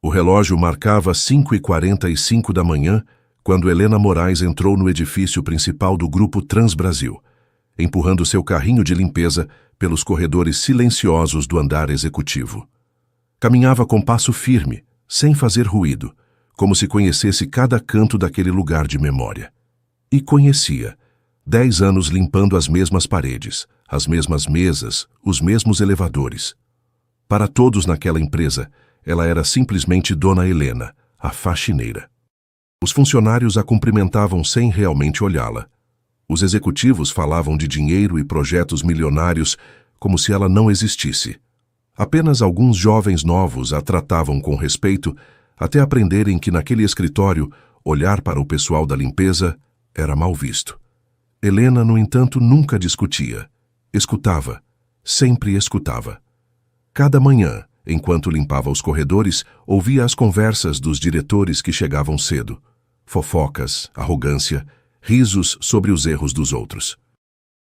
O relógio marcava 5h45 da manhã quando Helena Moraes entrou no edifício principal do Grupo Transbrasil, empurrando seu carrinho de limpeza pelos corredores silenciosos do andar executivo. Caminhava com passo firme, sem fazer ruído, como se conhecesse cada canto daquele lugar de memória. E conhecia. 10 anos limpando as mesmas paredes, as mesmas mesas, os mesmos elevadores. Para todos naquela empresa, ela era simplesmente Dona Helena, a faxineira. Os funcionários a cumprimentavam sem realmente olhá-la. Os executivos falavam de dinheiro e projetos milionários como se ela não existisse. Apenas alguns jovens novos a tratavam com respeito até aprenderem que naquele escritório olhar para o pessoal da limpeza era mal visto. Helena, no entanto, nunca discutia. Escutava, sempre escutava. Cada manhã, enquanto limpava os corredores, ouvia as conversas dos diretores que chegavam cedo. Fofocas, arrogância, risos sobre os erros dos outros.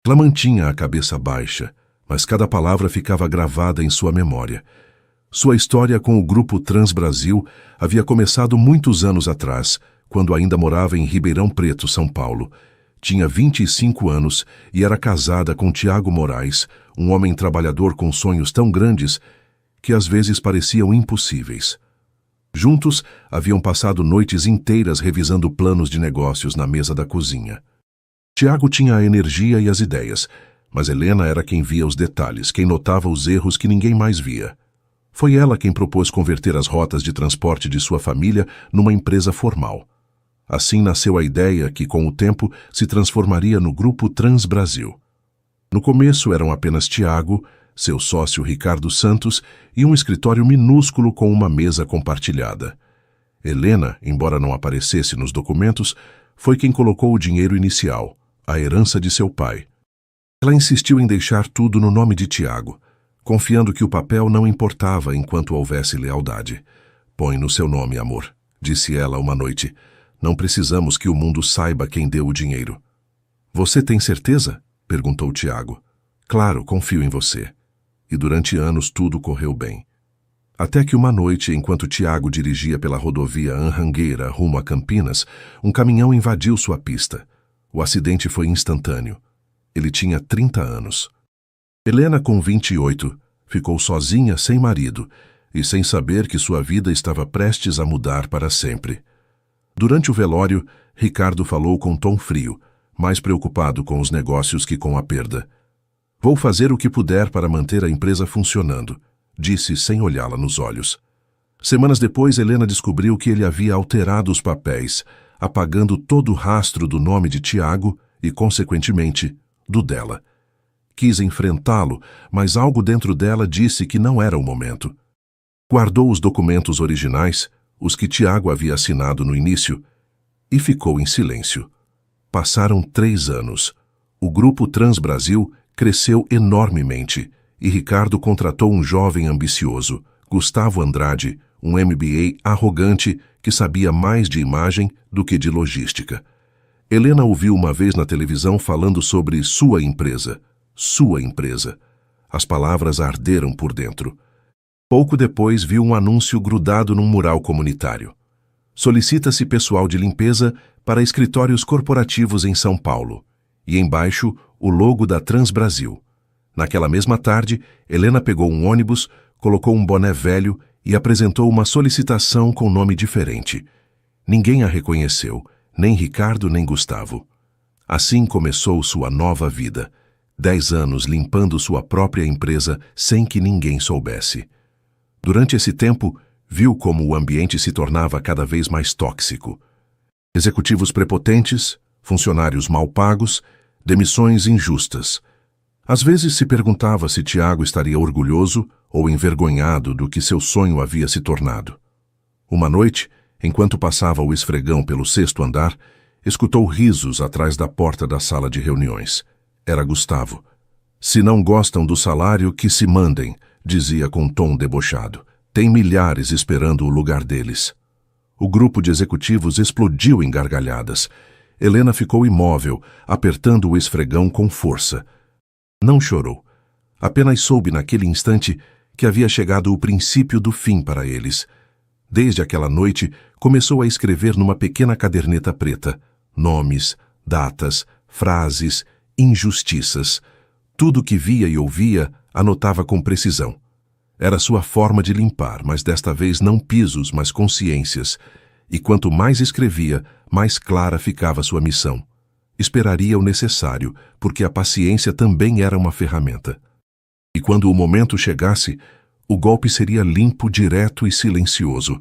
Ela mantinha a cabeça baixa, mas cada palavra ficava gravada em sua memória. Sua história com o Grupo Transbrasil havia começado muitos anos atrás, quando ainda morava em Ribeirão Preto, São Paulo. Tinha 25 anos e era casada com Tiago Moraes, um homem trabalhador com sonhos tão grandes que às vezes pareciam impossíveis. Juntos, haviam passado noites inteiras revisando planos de negócios na mesa da cozinha. Tiago tinha a energia e as ideias, mas Helena era quem via os detalhes, quem notava os erros que ninguém mais via. Foi ela quem propôs converter as rotas de transporte de sua família numa empresa formal. Assim nasceu a ideia que, com o tempo, se transformaria no Grupo Transbrasil. No começo eram apenas Tiago, seu sócio Ricardo Santos e um escritório minúsculo com uma mesa compartilhada. Helena, embora não aparecesse nos documentos, foi quem colocou o dinheiro inicial, a herança de seu pai. Ela insistiu em deixar tudo no nome de Tiago, confiando que o papel não importava enquanto houvesse lealdade. "Põe no seu nome, amor", disse ela uma noite. "Não precisamos que o mundo saiba quem deu o dinheiro." "Você tem certeza?" perguntou Tiago. "Claro, confio em você." E durante anos tudo correu bem. Até que uma noite, enquanto Tiago dirigia pela rodovia Anhangueira rumo a Campinas, um caminhão invadiu sua pista. O acidente foi instantâneo. Ele tinha 30 anos. Helena, com 28, ficou sozinha, sem marido, e sem saber que sua vida estava prestes a mudar para sempre. Durante o velório, Ricardo falou com tom frio, mais preocupado com os negócios que com a perda. "Vou fazer o que puder para manter a empresa funcionando", disse sem olhá-la nos olhos. Semanas depois, Helena descobriu que ele havia alterado os papéis, apagando todo o rastro do nome de Tiago e, consequentemente, do dela. Quis enfrentá-lo, mas algo dentro dela disse que não era o momento. Guardou os documentos originais, os que Tiago havia assinado no início, e ficou em silêncio. Passaram 3 anos. O Grupo Transbrasil cresceu enormemente e Ricardo contratou um jovem ambicioso, Gustavo Andrade, um MBA arrogante que sabia mais de imagem do que de logística. Helena ouviu uma vez na televisão falando sobre sua empresa. Sua empresa. As palavras arderam por dentro. Pouco depois viu um anúncio grudado num mural comunitário. Solicita-se pessoal de limpeza para escritórios corporativos em São Paulo. E embaixo, o logo da Transbrasil. Naquela mesma tarde, Helena pegou um ônibus, colocou um boné velho e apresentou uma solicitação com nome diferente. Ninguém a reconheceu, nem Ricardo nem Gustavo. Assim começou sua nova vida. 10 anos limpando sua própria empresa sem que ninguém soubesse. Durante esse tempo, viu como o ambiente se tornava cada vez mais tóxico. Executivos prepotentes, funcionários mal pagos, demissões injustas. Às vezes se perguntava se Tiago estaria orgulhoso ou envergonhado do que seu sonho havia se tornado. Uma noite, enquanto passava o esfregão pelo 6º andar, escutou risos atrás da porta da sala de reuniões. Era Gustavo. "Se não gostam do salário, que se mandem", dizia com tom debochado. "Tem milhares esperando o lugar deles." O grupo de executivos explodiu em gargalhadas. Helena ficou imóvel, apertando o esfregão com força. Não chorou. Apenas soube naquele instante que havia chegado o princípio do fim para eles. Desde aquela noite, começou a escrever numa pequena caderneta preta nomes, datas, frases, injustiças. Tudo que via e ouvia, anotava com precisão. Era sua forma de limpar, mas desta vez não pisos, mas consciências. E quanto mais escrevia, mais clara ficava sua missão. Esperaria o necessário, porque a paciência também era uma ferramenta. E quando o momento chegasse, o golpe seria limpo, direto e silencioso,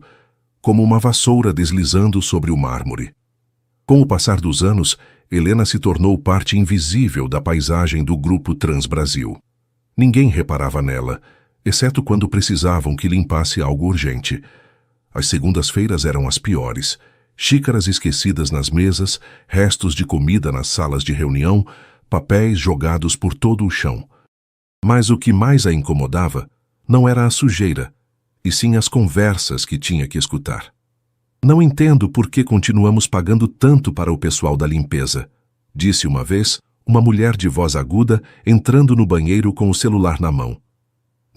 como uma vassoura deslizando sobre o mármore. Com o passar dos anos, Helena se tornou parte invisível da paisagem do Grupo Transbrasil. Ninguém reparava nela, exceto quando precisavam que limpasse algo urgente. As segundas-feiras eram as piores. Xícaras esquecidas nas mesas, restos de comida nas salas de reunião, papéis jogados por todo o chão. Mas o que mais a incomodava não era a sujeira, e sim as conversas que tinha que escutar. Não entendo por que continuamos pagando tanto para o pessoal da limpeza, disse uma vez uma mulher de voz aguda entrando no banheiro com o celular na mão.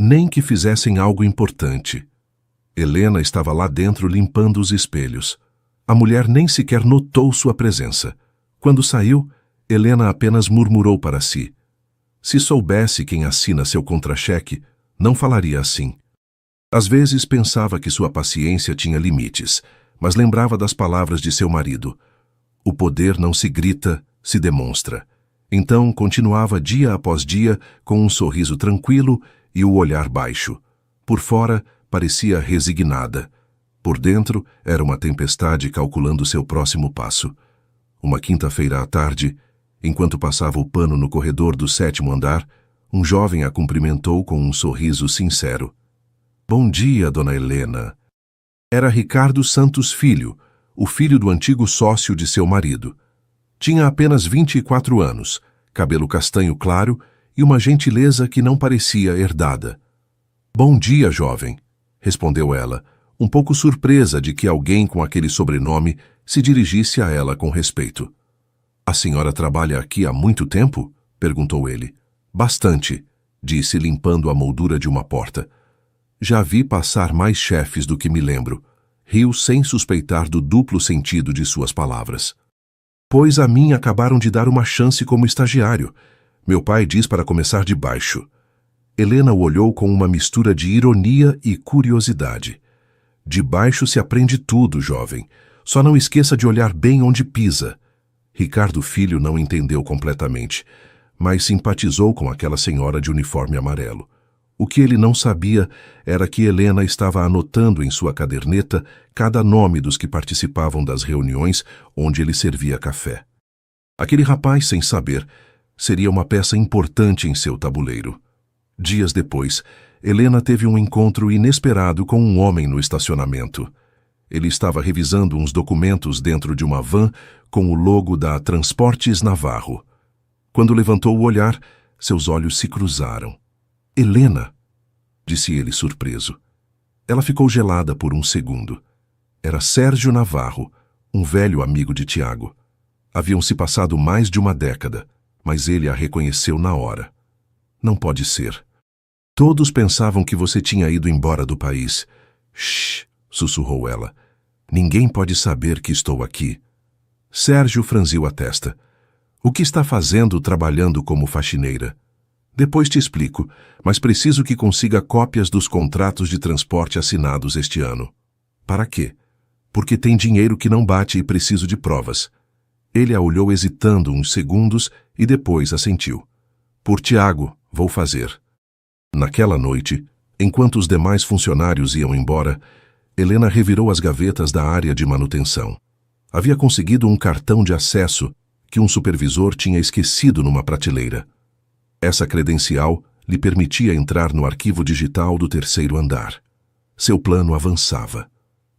Nem que fizessem algo importante. Helena estava lá dentro limpando os espelhos. A mulher nem sequer notou sua presença. Quando saiu, Helena apenas murmurou para si. Se soubesse quem assina seu contra-cheque, não falaria assim. Às vezes pensava que sua paciência tinha limites, mas lembrava das palavras de seu marido. O poder não se grita, se demonstra. Então continuava dia após dia com um sorriso tranquilo e o olhar baixo. Por fora, parecia resignada. Por dentro, era uma tempestade calculando seu próximo passo. Uma quinta-feira à tarde, enquanto passava o pano no corredor do 7º andar, um jovem a cumprimentou com um sorriso sincero. Bom dia, dona Helena. Era Ricardo Santos Filho, o filho do antigo sócio de seu marido. Tinha apenas 24 anos, cabelo castanho claro e uma gentileza que não parecia herdada. Bom dia, jovem, respondeu ela, um pouco surpresa de que alguém com aquele sobrenome se dirigisse a ela com respeito. A senhora trabalha aqui há muito tempo? Perguntou ele. Bastante, disse limpando a moldura de uma porta. Já vi passar mais chefes do que me lembro. Riu sem suspeitar do duplo sentido de suas palavras. Pois a mim acabaram de dar uma chance como estagiário. Meu pai diz para começar de baixo. Helena o olhou com uma mistura de ironia e curiosidade. De baixo se aprende tudo, jovem. Só não esqueça de olhar bem onde pisa. Ricardo Filho não entendeu completamente, mas simpatizou com aquela senhora de uniforme amarelo. O que ele não sabia era que Helena estava anotando em sua caderneta cada nome dos que participavam das reuniões onde ele servia café. Aquele rapaz, sem saber, seria uma peça importante em seu tabuleiro. Dias depois, Helena teve um encontro inesperado com um homem no estacionamento. Ele estava revisando uns documentos dentro de uma van com o logo da Transportes Navarro. Quando levantou o olhar, seus olhos se cruzaram. Helena, disse ele surpreso. Ela ficou gelada por um segundo. Era Sérgio Navarro, um velho amigo de Tiago. Haviam se passado mais de uma década, mas ele a reconheceu na hora. Não pode ser. Todos pensavam que você tinha ido embora do país. Shh, sussurrou ela. Ninguém pode saber que estou aqui. Sérgio franziu a testa. O que está fazendo trabalhando como faxineira? Depois te explico, mas preciso que consiga cópias dos contratos de transporte assinados este ano. Para quê? Porque tem dinheiro que não bate e preciso de provas. Ele a olhou hesitando uns segundos e depois assentiu. Por Tiago, vou fazer. Naquela noite, enquanto os demais funcionários iam embora, Helena revirou as gavetas da área de manutenção. Havia conseguido um cartão de acesso que um supervisor tinha esquecido numa prateleira. Essa credencial lhe permitia entrar no arquivo digital do 3º andar. Seu plano avançava.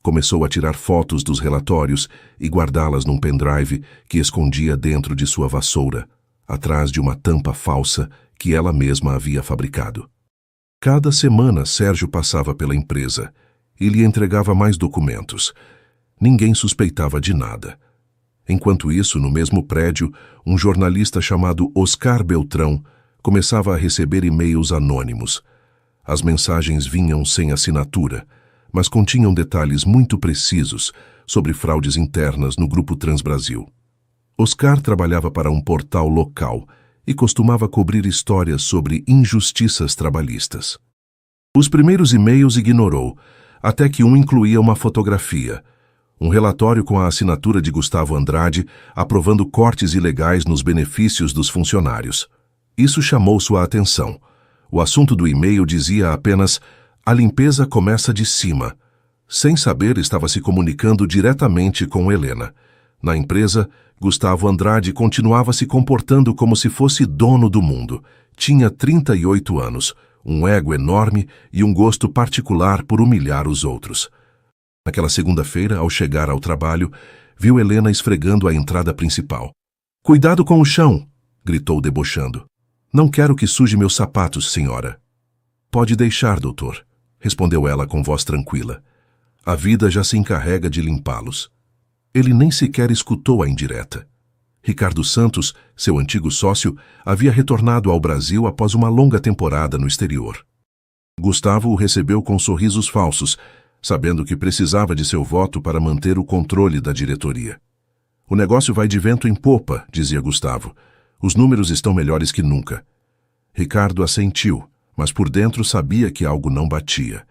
Começou a tirar fotos dos relatórios e guardá-las num pendrive que escondia dentro de sua vassoura, atrás de uma tampa falsa que ela mesma havia fabricado. Cada semana Sérgio passava pela empresa e lhe entregava mais documentos. Ninguém suspeitava de nada. Enquanto isso, no mesmo prédio, um jornalista chamado Oscar Beltrão começava a receber e-mails anônimos. As mensagens vinham sem assinatura, mas continham detalhes muito precisos sobre fraudes internas no Grupo Transbrasil. Oscar trabalhava para um portal local e costumava cobrir histórias sobre injustiças trabalhistas. Os primeiros e-mails ignorou, até que um incluía uma fotografia, um relatório com a assinatura de Gustavo Andrade aprovando cortes ilegais nos benefícios dos funcionários. Isso chamou sua atenção. O assunto do e-mail dizia apenas: "A limpeza começa de cima." Sem saber, estava se comunicando diretamente com Helena. Na empresa, Gustavo Andrade continuava se comportando como se fosse dono do mundo. Tinha 38 anos, um ego enorme e um gosto particular por humilhar os outros. Naquela segunda-feira, ao chegar ao trabalho, viu Helena esfregando a entrada principal. "Cuidado com o chão!" gritou debochando. "Não quero que suje meus sapatos, senhora." "Pode deixar, doutor", respondeu ela com voz tranquila. "A vida já se encarrega de limpá-los." Ele nem sequer escutou a indireta. Ricardo Santos, seu antigo sócio, havia retornado ao Brasil após uma longa temporada no exterior. Gustavo o recebeu com sorrisos falsos, sabendo que precisava de seu voto para manter o controle da diretoria. "O negócio vai de vento em popa", dizia Gustavo. "Os números estão melhores que nunca." Ricardo assentiu, mas por dentro sabia que algo não batia.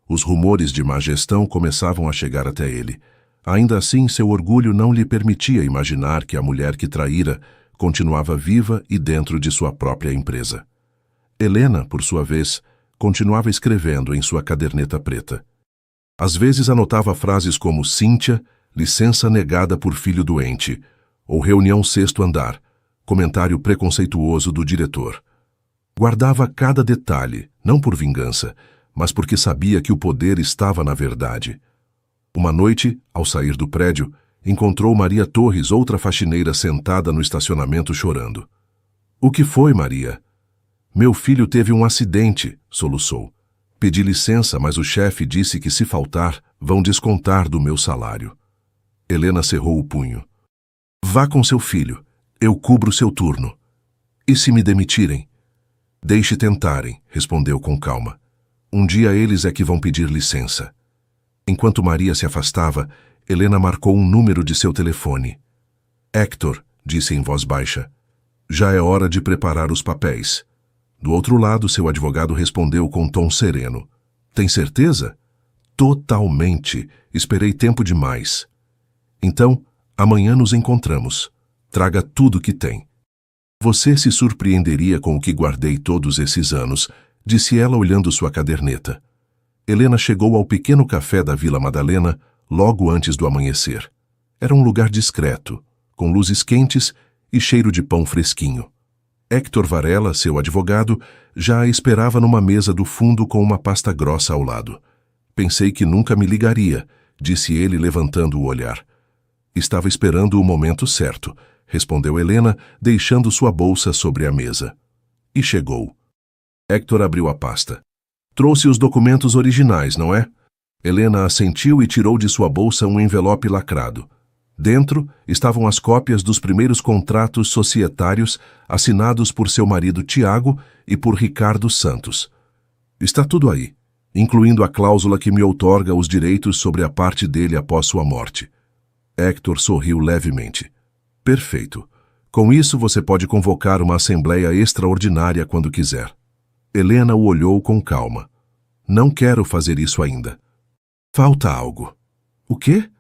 Os rumores de má gestão começavam a chegar até ele. Ainda assim, seu orgulho não lhe permitia imaginar que a mulher que traíra continuava viva e dentro de sua própria empresa. Helena, por sua vez, continuava escrevendo em sua caderneta preta. Às vezes anotava frases como "Cíntia, licença negada por filho doente", ou "Reunião sexto andar", comentário preconceituoso do diretor. Guardava cada detalhe, não por vingança, mas porque sabia que o poder estava na verdade. Uma noite, ao sair do prédio, encontrou Maria Torres, outra faxineira, sentada no estacionamento chorando. "O que foi, Maria?" "Meu filho teve um acidente", soluçou. "Pedi licença, mas o chefe disse que se faltar, vão descontar do meu salário." Helena cerrou o punho. "Vá com seu filho. Eu cubro seu turno." "E se me demitirem?" "Deixe tentarem", respondeu com calma. "Um dia eles é que vão pedir licença." Enquanto Maria se afastava, Helena marcou um número de seu telefone. "Héctor", disse em voz baixa, "já é hora de preparar os papéis." Do outro lado, seu advogado respondeu com tom sereno. "Tem certeza?" "Totalmente. Esperei tempo demais." "Então, amanhã nos encontramos. Traga tudo que tem." "Você se surpreenderia com o que guardei todos esses anos", disse ela olhando sua caderneta. Helena chegou ao pequeno café da Vila Madalena logo antes do amanhecer. Era um lugar discreto, com luzes quentes e cheiro de pão fresquinho. Héctor Varela, seu advogado, já a esperava numa mesa do fundo com uma pasta grossa ao lado. "Pensei que nunca me ligaria", disse ele levantando o olhar. "Estava esperando o momento certo", respondeu Helena, deixando sua bolsa sobre a mesa. E chegou. Héctor abriu a pasta. "Trouxe os documentos originais, não é?" Helena assentiu e tirou de sua bolsa um envelope lacrado. Dentro estavam as cópias dos primeiros contratos societários assinados por seu marido Tiago e por Ricardo Santos. "Está tudo aí, incluindo a cláusula que me outorga os direitos sobre a parte dele após sua morte." Héctor sorriu levemente. "Perfeito. Com isso você pode convocar uma assembleia extraordinária quando quiser." Helena o olhou com calma. "Não quero fazer isso ainda." "Falta algo." "O quê?"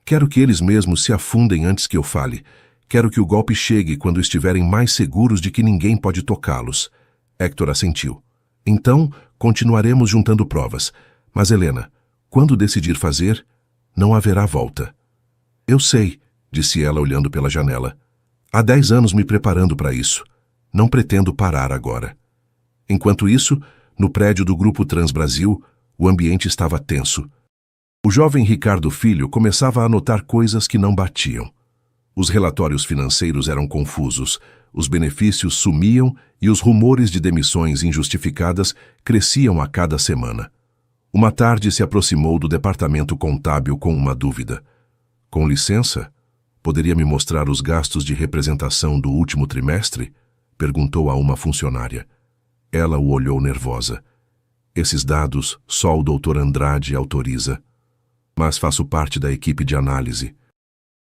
"Quero que eles mesmos se afundem antes que eu fale. Quero que o golpe chegue quando estiverem mais seguros de que ninguém pode tocá-los." Héctor assentiu. "Então, continuaremos juntando provas. Mas, Helena, quando decidir fazer, não haverá volta." "Eu sei", disse ela olhando pela janela. "Há 10 anos me preparando para isso. Não pretendo parar agora." Enquanto isso, no prédio do Grupo Transbrasil, o ambiente estava tenso. O jovem Ricardo Filho começava a notar coisas que não batiam. Os relatórios financeiros eram confusos, os benefícios sumiam e os rumores de demissões injustificadas cresciam a cada semana. Uma tarde se aproximou do departamento contábil com uma dúvida. "Com licença, poderia me mostrar os gastos de representação do último trimestre?" perguntou a uma funcionária. Ela o olhou nervosa. Esses dados só o Dr. Andrade autoriza. Mas faço parte da equipe de análise.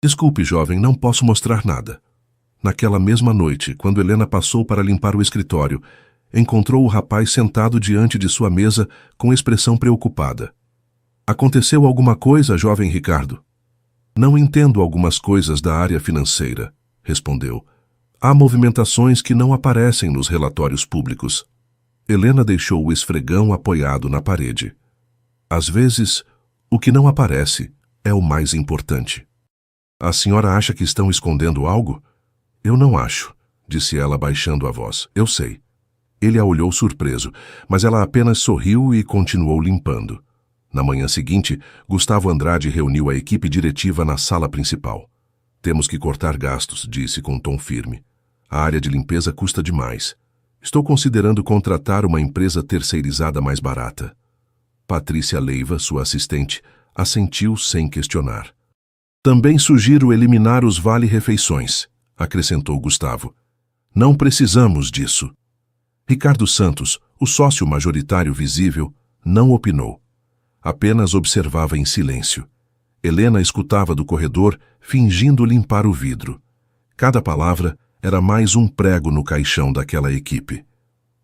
Desculpe, jovem, não posso mostrar nada. Naquela mesma noite, quando Helena passou para limpar o escritório, encontrou o rapaz sentado diante de sua mesa com expressão preocupada. Aconteceu alguma coisa, jovem Ricardo? Não entendo algumas coisas da área financeira, respondeu. Há movimentações que não aparecem nos relatórios públicos. Helena deixou o esfregão apoiado na parede. Às vezes, o que não aparece é o mais importante. A senhora acha que estão escondendo algo? Eu não acho, disse ela baixando a voz. Eu sei. Ele a olhou surpreso, mas ela apenas sorriu e continuou limpando. Na manhã seguinte, Gustavo Andrade reuniu a equipe diretiva na sala principal. Temos que cortar gastos, disse com tom firme. A área de limpeza custa demais. Estou considerando contratar uma empresa terceirizada mais barata. Patrícia Leiva, sua assistente, assentiu sem questionar. Também sugiro eliminar os vale-refeições, acrescentou Gustavo. Não precisamos disso. Ricardo Santos, o sócio majoritário visível, não opinou. Apenas observava em silêncio. Helena escutava do corredor, fingindo limpar o vidro. Cada palavra era mais um prego no caixão daquela equipe.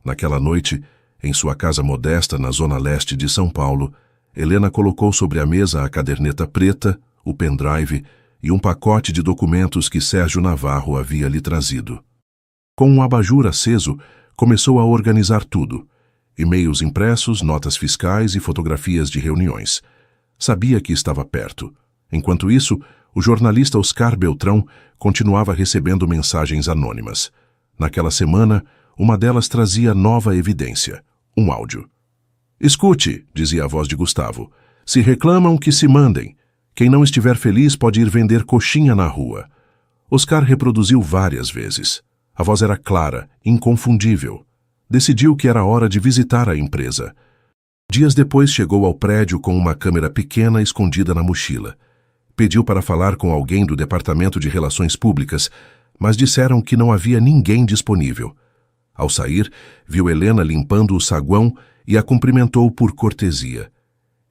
Naquela noite, em sua casa modesta na zona leste de São Paulo, Helena colocou sobre a mesa a caderneta preta, o pendrive e um pacote de documentos que Sérgio Navarro havia lhe trazido. Com um abajur aceso, começou a organizar tudo. E-mails impressos, notas fiscais e fotografias de reuniões. Sabia que estava perto. Enquanto isso, o jornalista Oscar Beltrão continuava recebendo mensagens anônimas. Naquela semana, uma delas trazia nova evidência, um áudio. Escute, dizia a voz de Gustavo. Se reclamam, que se mandem. Quem não estiver feliz pode ir vender coxinha na rua. Oscar reproduziu várias vezes. A voz era clara, inconfundível. Decidiu que era hora de visitar a empresa. Dias depois chegou ao prédio com uma câmera pequena escondida na mochila. Pediu para falar com alguém do Departamento de Relações Públicas, mas disseram que não havia ninguém disponível. Ao sair, viu Helena limpando o saguão e a cumprimentou por cortesia.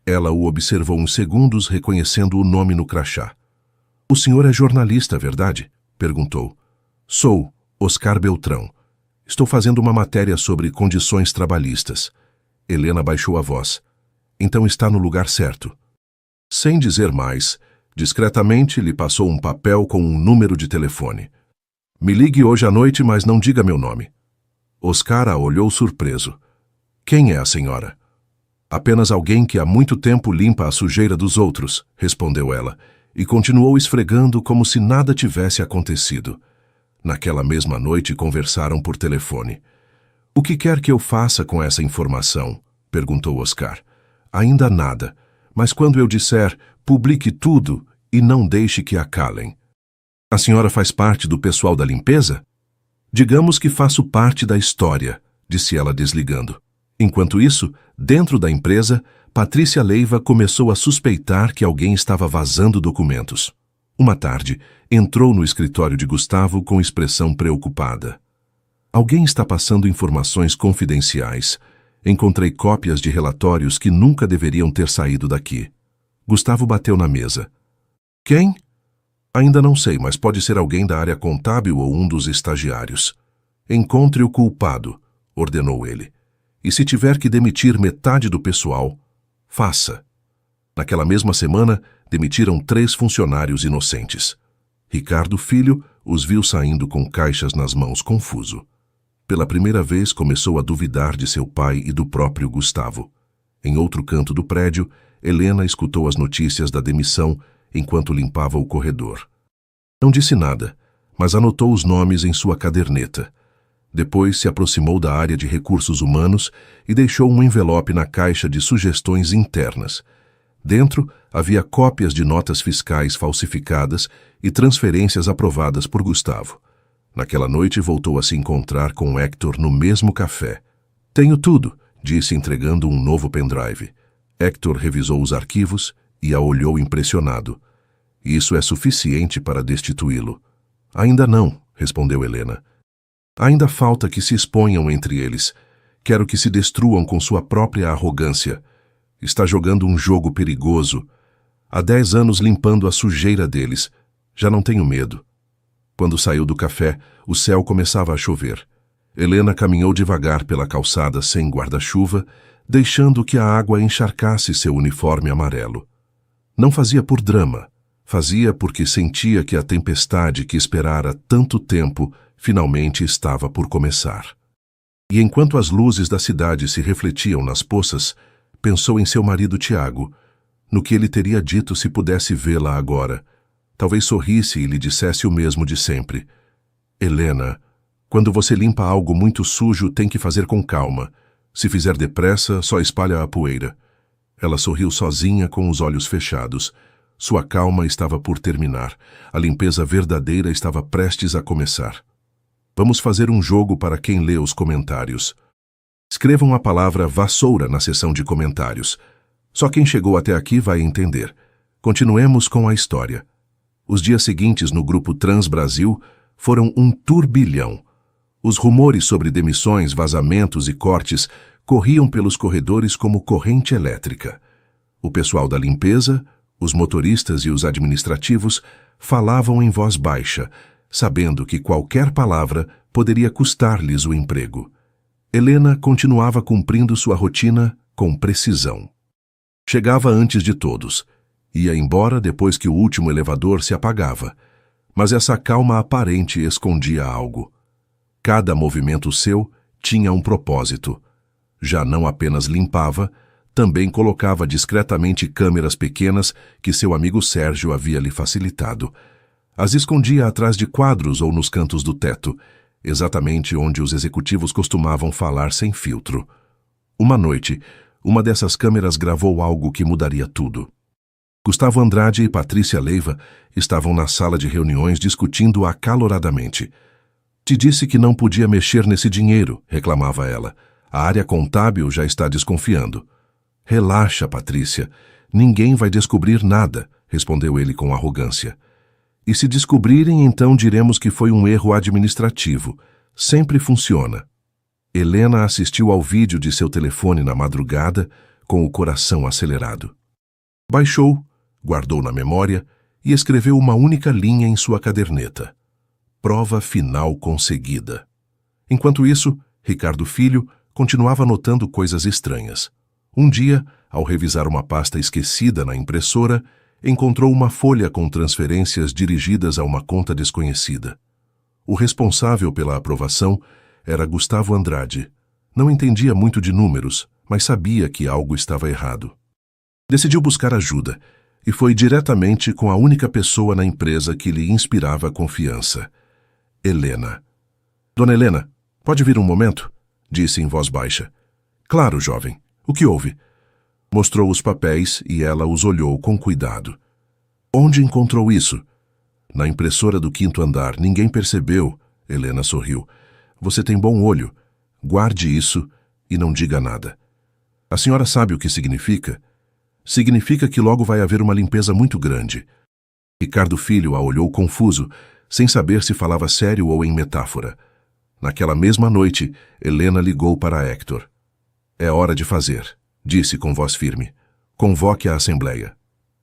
Ela o observou uns segundos, reconhecendo o nome no crachá. — O senhor é jornalista, verdade? — perguntou. — Sou, Oscar Beltrão. Estou fazendo uma matéria sobre condições trabalhistas. Helena baixou a voz. Então está no lugar certo. Sem dizer mais, discretamente lhe passou um papel com um número de telefone. Me ligue hoje à noite, mas não diga meu nome. Oscar a olhou surpreso. Quem é a senhora? Apenas alguém que há muito tempo limpa a sujeira dos outros, respondeu ela, e continuou esfregando como se nada tivesse acontecido. Naquela mesma noite conversaram por telefone. O que quer que eu faça com essa informação? Perguntou Oscar. Ainda nada, mas quando eu disser, publique tudo e não deixe que a calem. A senhora faz parte do pessoal da limpeza? Digamos que faço parte da história, disse ela desligando. Enquanto isso, dentro da empresa, Patrícia Leiva começou a suspeitar que alguém estava vazando documentos. Uma tarde, entrou no escritório de Gustavo com expressão preocupada. Alguém está passando informações confidenciais. Encontrei cópias de relatórios que nunca deveriam ter saído daqui. Gustavo bateu na mesa. Quem? Ainda não sei, mas pode ser alguém da área contábil ou um dos estagiários. Encontre o culpado, ordenou ele. E se tiver que demitir metade do pessoal, faça. Naquela mesma semana, demitiram 3 funcionários inocentes. Ricardo Filho os viu saindo com caixas nas mãos, confuso. Pela primeira vez começou a duvidar de seu pai e do próprio Gustavo. Em outro canto do prédio, Helena escutou as notícias da demissão enquanto limpava o corredor. Não disse nada, mas anotou os nomes em sua caderneta. Depois se aproximou da área de recursos humanos e deixou um envelope na caixa de sugestões internas. Dentro havia cópias de notas fiscais falsificadas e transferências aprovadas por Gustavo. Naquela noite voltou a se encontrar com Hector no mesmo café. Tenho tudo, disse entregando um novo pendrive. Hector revisou os arquivos e a olhou impressionado. Isso é suficiente para destituí-lo. Ainda não, respondeu Helena. Ainda falta que se exponham entre eles. Quero que se destruam com sua própria arrogância. Está jogando um jogo perigoso. Há 10 anos limpando a sujeira deles. Já não tenho medo. Quando saiu do café, o céu começava a chover. Helena caminhou devagar pela calçada sem guarda-chuva, deixando que a água encharcasse seu uniforme amarelo. Não fazia por drama. Fazia porque sentia que a tempestade que esperara tanto tempo finalmente estava por começar. E enquanto as luzes da cidade se refletiam nas poças, pensou em seu marido Tiago, no que ele teria dito se pudesse vê-la agora. Talvez sorrisse e lhe dissesse o mesmo de sempre. Helena, quando você limpa algo muito sujo, tem que fazer com calma. Se fizer depressa, só espalha a poeira. Ela sorriu sozinha com os olhos fechados. Sua calma estava por terminar. A limpeza verdadeira estava prestes a começar. Vamos fazer um jogo para quem lê os comentários. Escrevam a palavra vassoura na seção de comentários. Só quem chegou até aqui vai entender. Continuemos com a história. Os dias seguintes no grupo Transbrasil foram um turbilhão. Os rumores sobre demissões, vazamentos e cortes corriam pelos corredores como corrente elétrica. O pessoal da limpeza, os motoristas e os administrativos falavam em voz baixa, sabendo que qualquer palavra poderia custar-lhes o emprego. Helena continuava cumprindo sua rotina com precisão. Chegava antes de todos. Ia embora depois que o último elevador se apagava. Mas essa calma aparente escondia algo. Cada movimento seu tinha um propósito. Já não apenas limpava, também colocava discretamente câmeras pequenas que seu amigo Sérgio havia lhe facilitado. As escondia atrás de quadros ou nos cantos do teto, exatamente onde os executivos costumavam falar sem filtro. Uma noite, uma dessas câmeras gravou algo que mudaria tudo. Gustavo Andrade e Patrícia Leiva estavam na sala de reuniões discutindo acaloradamente. Te disse que não podia mexer nesse dinheiro, reclamava ela. A área contábil já está desconfiando. Relaxa, Patrícia. Ninguém vai descobrir nada, respondeu ele com arrogância. E se descobrirem, então diremos que foi um erro administrativo. Sempre funciona. Helena assistiu ao vídeo de seu telefone na madrugada, com o coração acelerado. Baixou, guardou na memória e escreveu uma única linha em sua caderneta. Prova final conseguida. Enquanto isso, Ricardo Filho continuava notando coisas estranhas. Um dia, ao revisar uma pasta esquecida na impressora, encontrou uma folha com transferências dirigidas a uma conta desconhecida. O responsável pela aprovação era Gustavo Andrade. Não entendia muito de números, mas sabia que algo estava errado. Decidiu buscar ajuda e foi diretamente com a única pessoa na empresa que lhe inspirava confiança. Helena. Dona Helena, pode vir um momento? Disse em voz baixa. Claro, jovem. O que houve? Mostrou os papéis e ela os olhou com cuidado. Onde encontrou isso? Na impressora do 5º andar. Ninguém percebeu. Helena sorriu. Você tem bom olho. Guarde isso e não diga nada. A senhora sabe o que significa? Significa que logo vai haver uma limpeza muito grande. Ricardo Filho a olhou confuso, sem saber se falava sério ou em metáfora. Naquela mesma noite, Helena ligou para Héctor. É hora de fazer, disse com voz firme. Convoque a assembleia.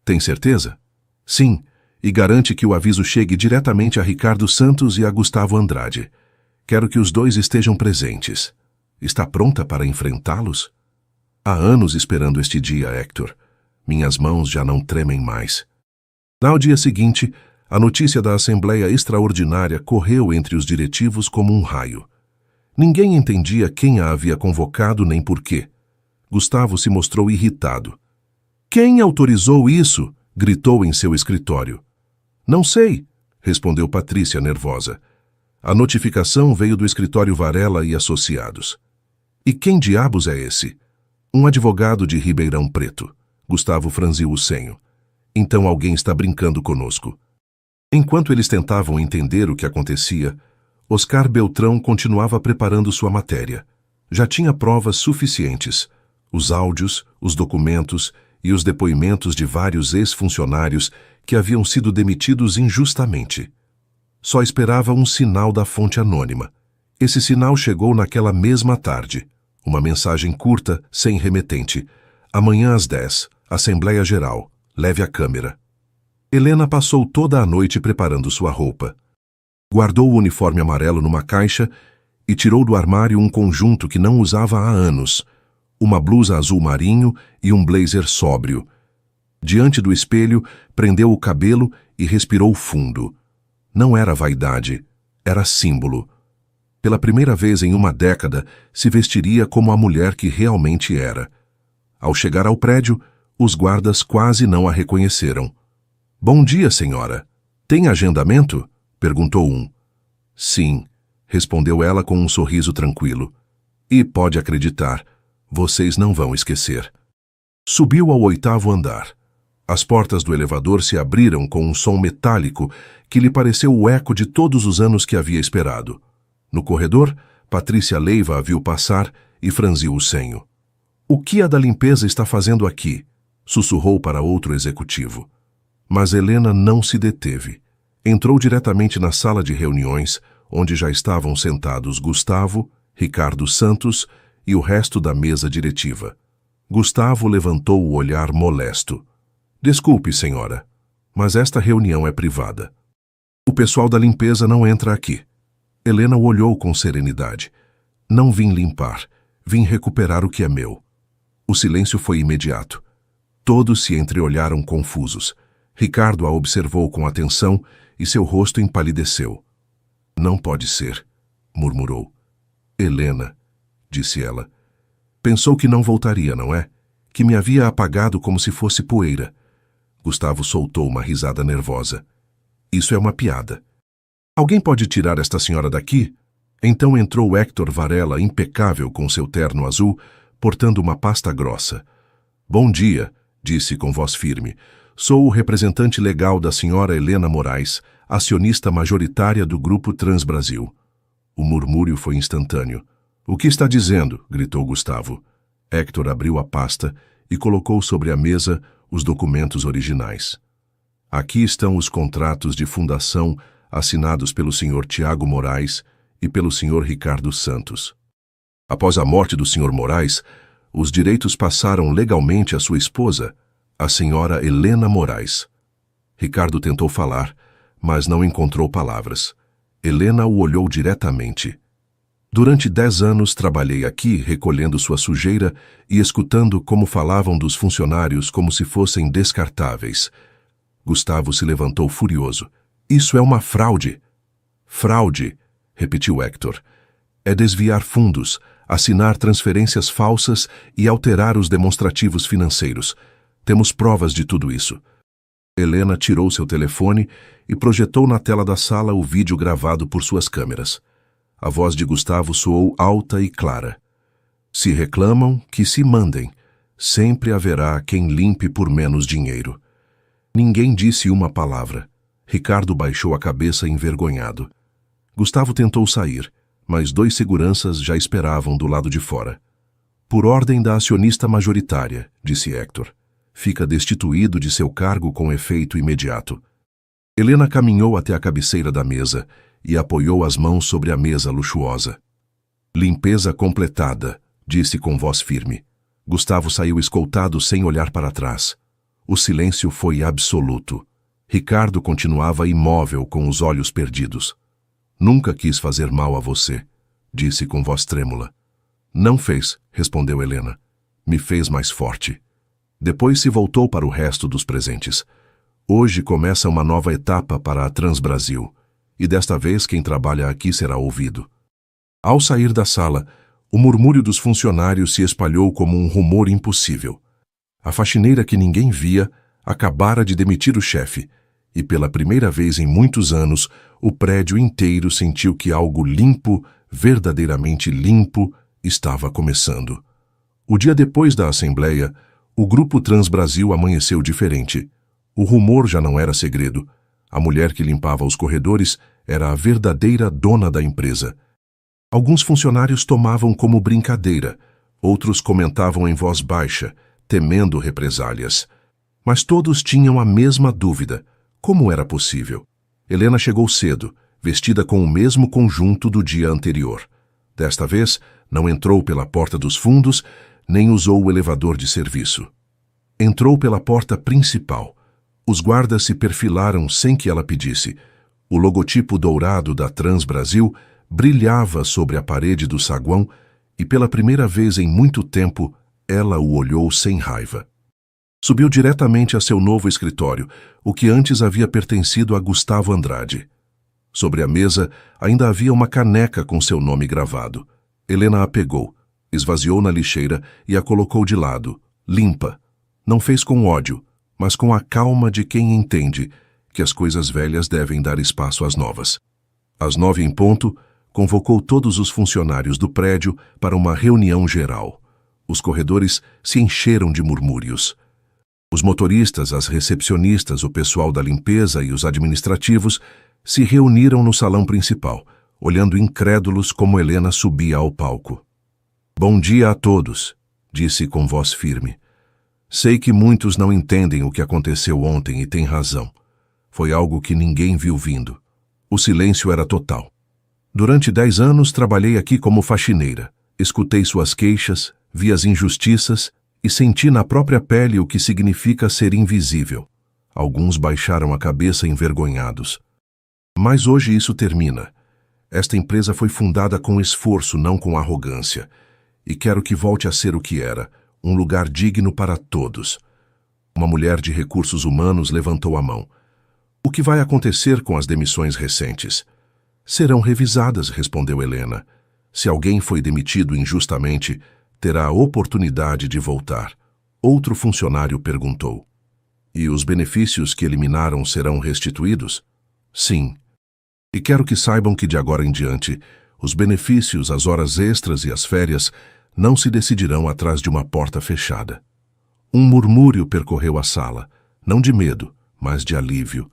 Tem certeza? Sim, e garante que o aviso chegue diretamente a Ricardo Santos e a Gustavo Andrade. Quero que os dois estejam presentes. Está pronta para enfrentá-los? Há anos esperando este dia, Héctor. Minhas mãos já não tremem mais. No dia seguinte, a notícia da Assembleia Extraordinária correu entre os diretivos como um raio. Ninguém entendia quem a havia convocado nem por quê. Gustavo se mostrou irritado. Quem autorizou isso? Gritou em seu escritório. Não sei, respondeu Patrícia nervosa. A notificação veio do escritório Varela e Associados. E quem diabos é esse? Um advogado de Ribeirão Preto. Gustavo franziu o senho. Então alguém está brincando conosco. Enquanto eles tentavam entender o que acontecia, Oscar Beltrão continuava preparando sua matéria. Já tinha provas suficientes. Os áudios, os documentos e os depoimentos de vários ex-funcionários que haviam sido demitidos injustamente. Só esperava um sinal da fonte anônima. Esse sinal chegou naquela mesma tarde. Uma mensagem curta, sem remetente. Amanhã às 10, Assembleia Geral. Leve a câmera. Helena passou toda a noite preparando sua roupa. Guardou o uniforme amarelo numa caixa e tirou do armário um conjunto que não usava há anos, uma blusa azul marinho e um blazer sóbrio. Diante do espelho, prendeu o cabelo e respirou fundo. Não era vaidade, era símbolo. Pela primeira vez em uma década, se vestiria como a mulher que realmente era. Ao chegar ao prédio, os guardas quase não a reconheceram. "Bom dia, senhora. Tem agendamento?" perguntou um. "Sim", respondeu ela com um sorriso tranquilo. "E pode acreditar, vocês não vão esquecer." Subiu ao 8º andar. As portas do elevador se abriram com um som metálico que lhe pareceu o eco de todos os anos que havia esperado. No corredor, Patrícia Leiva a viu passar e franziu o senho. "O que a da limpeza está fazendo aqui?" sussurrou para outro executivo. Mas Helena não se deteve. Entrou diretamente na sala de reuniões, onde já estavam sentados Gustavo, Ricardo Santos e o resto da mesa diretiva. Gustavo levantou o olhar molesto. "Desculpe, senhora, mas esta reunião é privada. O pessoal da limpeza não entra aqui." Helena o olhou com serenidade. "Não vim limpar, vim recuperar o que é meu." O silêncio foi imediato. Todos se entreolharam confusos. Ricardo a observou com atenção e seu rosto empalideceu. "Não pode ser", murmurou. "Helena", disse ela. "Pensou que não voltaria, não é? Que me havia apagado como se fosse poeira." Gustavo soltou uma risada nervosa. "Isso é uma piada. Alguém pode tirar esta senhora daqui?" Então entrou Héctor Varela, impecável com seu terno azul, portando uma pasta grossa. "Bom dia", disse com voz firme. "Sou o representante legal da senhora Helena Moraes, acionista majoritária do Grupo Transbrasil." O murmúrio foi instantâneo. "O que está dizendo?" gritou Gustavo. Héctor abriu a pasta e colocou sobre a mesa os documentos originais. "Aqui estão os contratos de fundação assinados pelo Sr. Tiago Moraes e pelo Sr. Ricardo Santos. Após a morte do Sr. Moraes, os direitos passaram legalmente à sua esposa, a Sra. Helena Moraes." Ricardo tentou falar, mas não encontrou palavras. Helena o olhou diretamente. "Durante 10 anos trabalhei aqui recolhendo sua sujeira e escutando como falavam dos funcionários como se fossem descartáveis." Gustavo se levantou furioso. "Isso é uma fraude." "Fraude", repetiu Héctor. "É desviar fundos, assinar transferências falsas e alterar os demonstrativos financeiros. Temos provas de tudo isso." Helena tirou seu telefone e projetou na tela da sala o vídeo gravado por suas câmeras. A voz de Gustavo soou alta e clara. "Se reclamam, que se mandem. Sempre haverá quem limpe por menos dinheiro." Ninguém disse uma palavra. Ricardo baixou a cabeça envergonhado. Gustavo tentou sair, mas 2 seguranças já esperavam do lado de fora. "Por ordem da acionista majoritária", disse Héctor. "Fica destituído de seu cargo com efeito imediato." Helena caminhou até a cabeceira da mesa e apoiou as mãos sobre a mesa luxuosa. "Limpeza completada", disse com voz firme. Gustavo saiu escoltado sem olhar para trás. O silêncio foi absoluto. Ricardo continuava imóvel com os olhos perdidos. "Nunca quis fazer mal a você", disse com voz trêmula. "Não fez", respondeu Helena. "Me fez mais forte." Depois se voltou para o resto dos presentes. "Hoje começa uma nova etapa para a Transbrasil, e desta vez quem trabalha aqui será ouvido." Ao sair da sala, o murmúrio dos funcionários se espalhou como um rumor impossível. A faxineira que ninguém via acabara de demitir o chefe, e pela primeira vez em muitos anos, o prédio inteiro sentiu que algo limpo, verdadeiramente limpo, estava começando. O dia depois da Assembleia, o Grupo Transbrasil amanheceu diferente. O rumor já não era segredo. A mulher que limpava os corredores era a verdadeira dona da empresa. Alguns funcionários tomavam como brincadeira, outros comentavam em voz baixa, temendo represálias. Mas todos tinham a mesma dúvida: como era possível? Helena chegou cedo, vestida com o mesmo conjunto do dia anterior. Desta vez, não entrou pela porta dos fundos, nem usou o elevador de serviço. Entrou pela porta principal. Os guardas se perfilaram sem que ela pedisse. O logotipo dourado da Transbrasil brilhava sobre a parede do saguão e, pela primeira vez em muito tempo, ela o olhou sem raiva. Subiu diretamente a seu novo escritório, o que antes havia pertencido a Gustavo Andrade. Sobre a mesa ainda havia uma caneca com seu nome gravado. Helena a pegou, esvaziou na lixeira e a colocou de lado, limpa. Não fez com ódio, mas com a calma de quem entende que as coisas velhas devem dar espaço às novas. Às 9 em ponto, convocou todos os funcionários do prédio para uma reunião geral. Os corredores se encheram de murmúrios. Os motoristas, as recepcionistas, o pessoal da limpeza e os administrativos se reuniram no salão principal, olhando incrédulos como Helena subia ao palco. "Bom dia a todos", disse com voz firme. "Sei que muitos não entendem o que aconteceu ontem e têm razão. Foi algo que ninguém viu vindo. O silêncio era total. Durante 10 anos trabalhei aqui como faxineira. Escutei suas queixas, vi as injustiças e senti na própria pele o que significa ser invisível. Alguns baixaram a cabeça envergonhados. Mas hoje isso termina. Esta empresa foi fundada com esforço, não com arrogância. E quero que volte a ser o que era, um lugar digno para todos." Uma mulher de recursos humanos levantou a mão. "O que vai acontecer com as demissões recentes?" "Serão revisadas", respondeu Helena. "Se alguém foi demitido injustamente, terá a oportunidade de voltar." Outro funcionário perguntou. "E os benefícios que eliminaram serão restituídos?" "Sim. E quero que saibam que de agora em diante, os benefícios, as horas extras e as férias não se decidirão atrás de uma porta fechada." Um murmúrio percorreu a sala, não de medo, mas de alívio.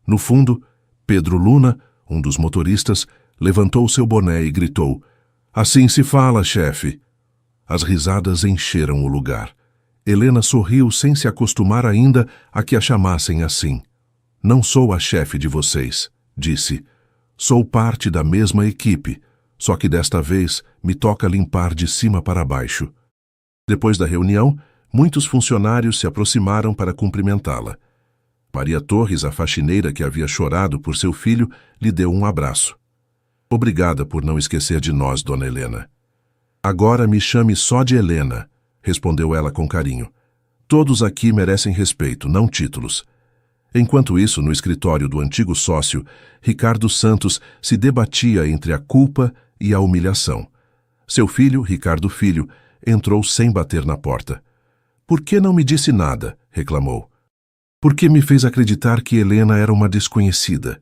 No fundo, Pedro Luna, um dos motoristas, levantou seu boné e gritou: "Assim se fala, chefe." As risadas encheram o lugar. Helena sorriu sem se acostumar ainda a que a chamassem assim. "Não sou a chefe de vocês", disse. "Sou parte da mesma equipe, só que desta vez me toca limpar de cima para baixo." Depois da reunião, muitos funcionários se aproximaram para cumprimentá-la. Maria Torres, a faxineira que havia chorado por seu filho, lhe deu um abraço. "Obrigada por não esquecer de nós, dona Helena." "Agora me chame só de Helena", respondeu ela com carinho. "Todos aqui merecem respeito, não títulos." Enquanto isso, no escritório do antigo sócio, Ricardo Santos se debatia entre a culpa e a humilhação. Seu filho, Ricardo Filho, entrou sem bater na porta. "Por que não me disse nada?", reclamou. "Por que me fez acreditar que Helena era uma desconhecida?"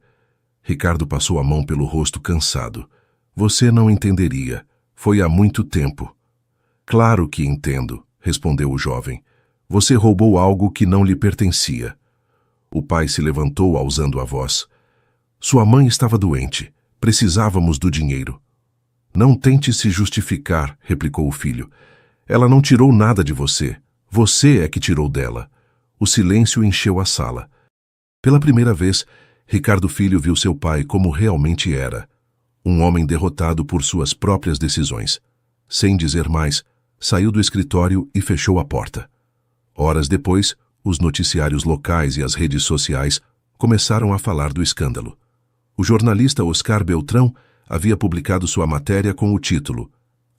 Ricardo passou a mão pelo rosto cansado. "Você não entenderia. Foi há muito tempo." "Claro que entendo", respondeu o jovem. "Você roubou algo que não lhe pertencia." O pai se levantou alçando a voz. "Sua mãe estava doente. Precisávamos do dinheiro." "Não tente se justificar", replicou o filho. "Ela não tirou nada de você. Você é que tirou dela." O silêncio encheu a sala. Pela primeira vez, Ricardo Filho viu seu pai como realmente era. Um homem derrotado por suas próprias decisões. Sem dizer mais, saiu do escritório e fechou a porta. Horas depois, os noticiários locais e as redes sociais começaram a falar do escândalo. O jornalista Oscar Beltrão havia publicado sua matéria com o título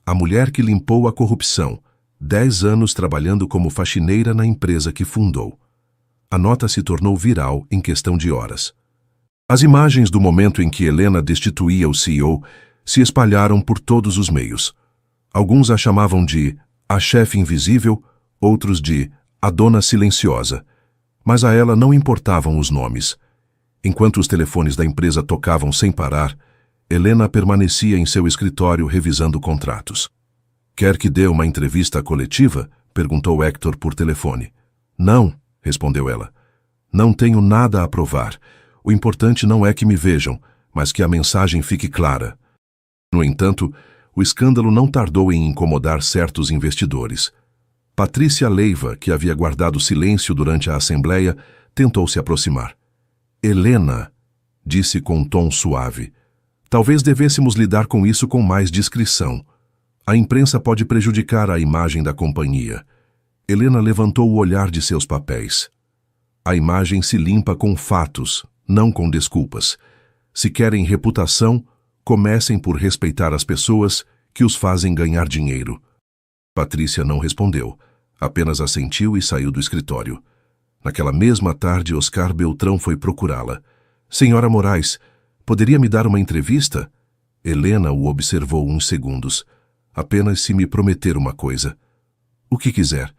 "A Mulher que Limpou a Corrupção, 10 anos trabalhando como faxineira na empresa que fundou." A nota se tornou viral em questão de horas. As imagens do momento em que Helena destituía o CEO se espalharam por todos os meios. Alguns a chamavam de "a chefe invisível", outros de "a dona silenciosa", mas a ela não importavam os nomes. Enquanto os telefones da empresa tocavam sem parar, Helena permanecia em seu escritório revisando contratos. "Quer que dê uma entrevista coletiva?", perguntou Hector por telefone. "Não", respondeu ela. "Não tenho nada a provar. O importante não é que me vejam, mas que a mensagem fique clara." No entanto, o escândalo não tardou em incomodar certos investidores. Patrícia Leiva, que havia guardado silêncio durante a assembleia, tentou se aproximar. "Helena", disse com um tom suave, Talvez devêssemos lidar com isso com mais discrição. A imprensa pode prejudicar a imagem da companhia. Helena levantou o olhar de seus papéis. A imagem se limpa com fatos, não com desculpas. Se querem reputação, comecem por respeitar as pessoas que os fazem ganhar dinheiro. Patrícia não respondeu, apenas assentiu e saiu do escritório. Naquela mesma tarde, Oscar Beltrão foi procurá-la. Senhora Moraes, poderia me dar uma entrevista? Helena o observou uns segundos. Apenas se me prometer uma coisa. O que quiser.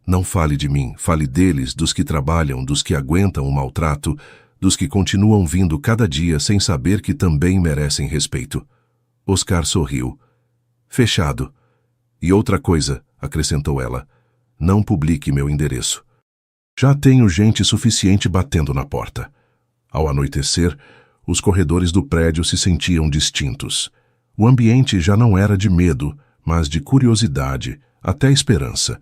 Não fale de mim, fale deles, dos que trabalham, dos que aguentam o maltrato, dos que continuam vindo cada dia sem saber que também merecem respeito. Oscar sorriu. Fechado. E outra coisa, acrescentou ela, não publique meu endereço. Já tenho gente suficiente batendo na porta. Ao anoitecer, os corredores do prédio se sentiam distintos. O ambiente já não era de medo, mas de curiosidade, até esperança.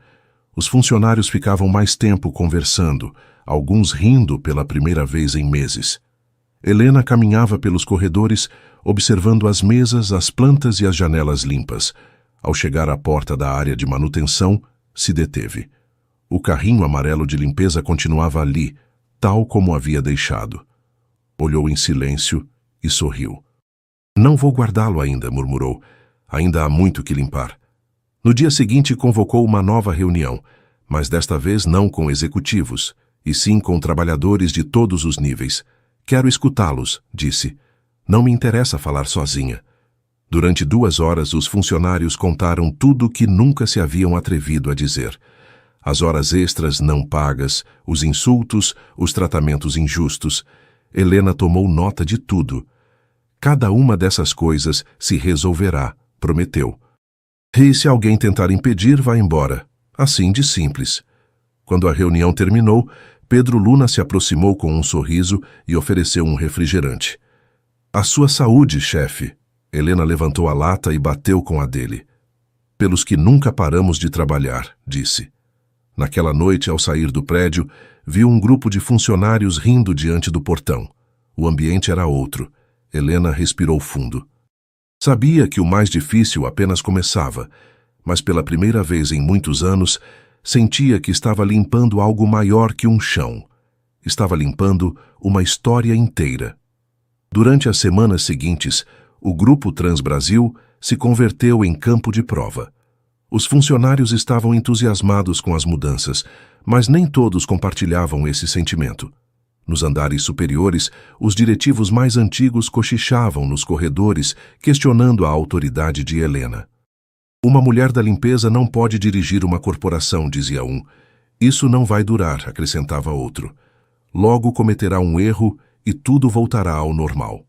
Os funcionários ficavam mais tempo conversando, alguns rindo pela primeira vez em meses. Helena caminhava pelos corredores, observando as mesas, as plantas e as janelas limpas. Ao chegar à porta da área de manutenção, se deteve. O carrinho amarelo de limpeza continuava ali, tal como havia deixado. Olhou em silêncio e sorriu. Não vou guardá-lo ainda, murmurou. Ainda há muito que limpar. No dia seguinte convocou uma nova reunião, mas desta vez não com executivos, e sim com trabalhadores de todos os níveis. Quero escutá-los, disse. Não me interessa falar sozinha. Durante 2 horas, os funcionários contaram tudo que nunca se haviam atrevido a dizer. As horas extras não pagas, os insultos, os tratamentos injustos. Helena tomou nota de tudo. Cada uma dessas coisas se resolverá, prometeu. E se alguém tentar impedir, vá embora. Assim de simples. Quando a reunião terminou, Pedro Luna se aproximou com um sorriso e ofereceu um refrigerante. A sua saúde, chefe. Helena levantou a lata e bateu com a dele. Pelos que nunca paramos de trabalhar, disse. Naquela noite, ao sair do prédio, viu um grupo de funcionários rindo diante do portão. O ambiente era outro. Helena respirou fundo. Sabia que o mais difícil apenas começava, mas pela primeira vez em muitos anos, sentia que estava limpando algo maior que um chão. Estava limpando uma história inteira. Durante as semanas seguintes, o Grupo Transbrasil se converteu em campo de prova. Os funcionários estavam entusiasmados com as mudanças, mas nem todos compartilhavam esse sentimento. Nos andares superiores, os diretivos mais antigos cochichavam nos corredores, questionando a autoridade de Helena. Uma mulher da limpeza não pode dirigir uma corporação, dizia um. Isso não vai durar, acrescentava outro. Logo cometerá um erro e tudo voltará ao normal.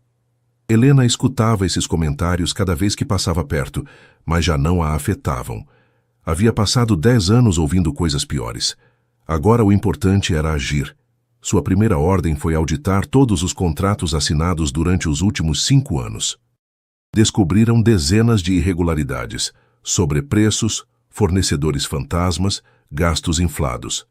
Helena escutava esses comentários cada vez que passava perto, mas já não a afetavam. Havia passado 10 anos ouvindo coisas piores. Agora o importante era agir. Sua primeira ordem foi auditar todos os contratos assinados durante os últimos 5 anos. Descobriram dezenas de irregularidades, sobrepreços, fornecedores fantasmas, gastos inflados.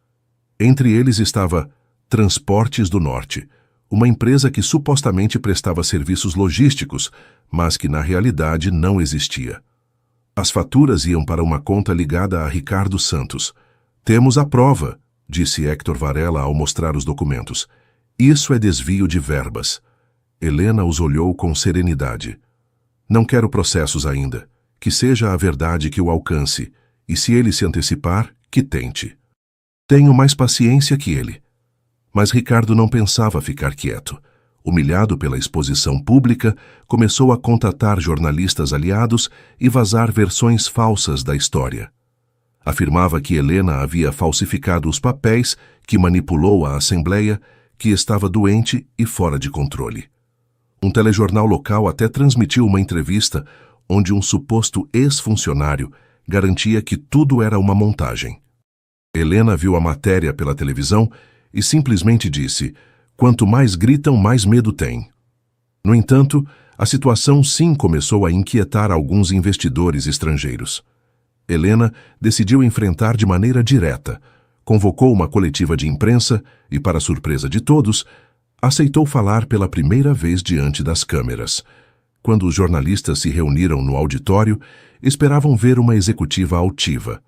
Entre eles estava Transportes do Norte, uma empresa que supostamente prestava serviços logísticos, mas que na realidade não existia. As faturas iam para uma conta ligada a Ricardo Santos. Temos a prova, disse Héctor Varela ao mostrar os documentos. Isso é desvio de verbas. Helena os olhou com serenidade. Não quero processos ainda. Que seja a verdade que o alcance, e se ele se antecipar, que tente. Tenho mais paciência que ele. Mas Ricardo não pensava ficar quieto. Humilhado pela exposição pública, começou a contatar jornalistas aliados e vazar versões falsas da história. Afirmava que Helena havia falsificado os papéis, que manipulou a Assembleia, que estava doente e fora de controle. Um telejornal local até transmitiu uma entrevista onde um suposto ex-funcionário garantia que tudo era uma montagem. Helena viu a matéria pela televisão e simplesmente disse: quanto mais gritam, mais medo têm. No entanto, a situação sim começou a inquietar alguns investidores estrangeiros. Helena decidiu enfrentar de maneira direta, convocou uma coletiva de imprensa e, para surpresa de todos, aceitou falar pela primeira vez diante das câmeras. quando os jornalistas se reuniram no auditório, esperavam ver uma executiva altiva.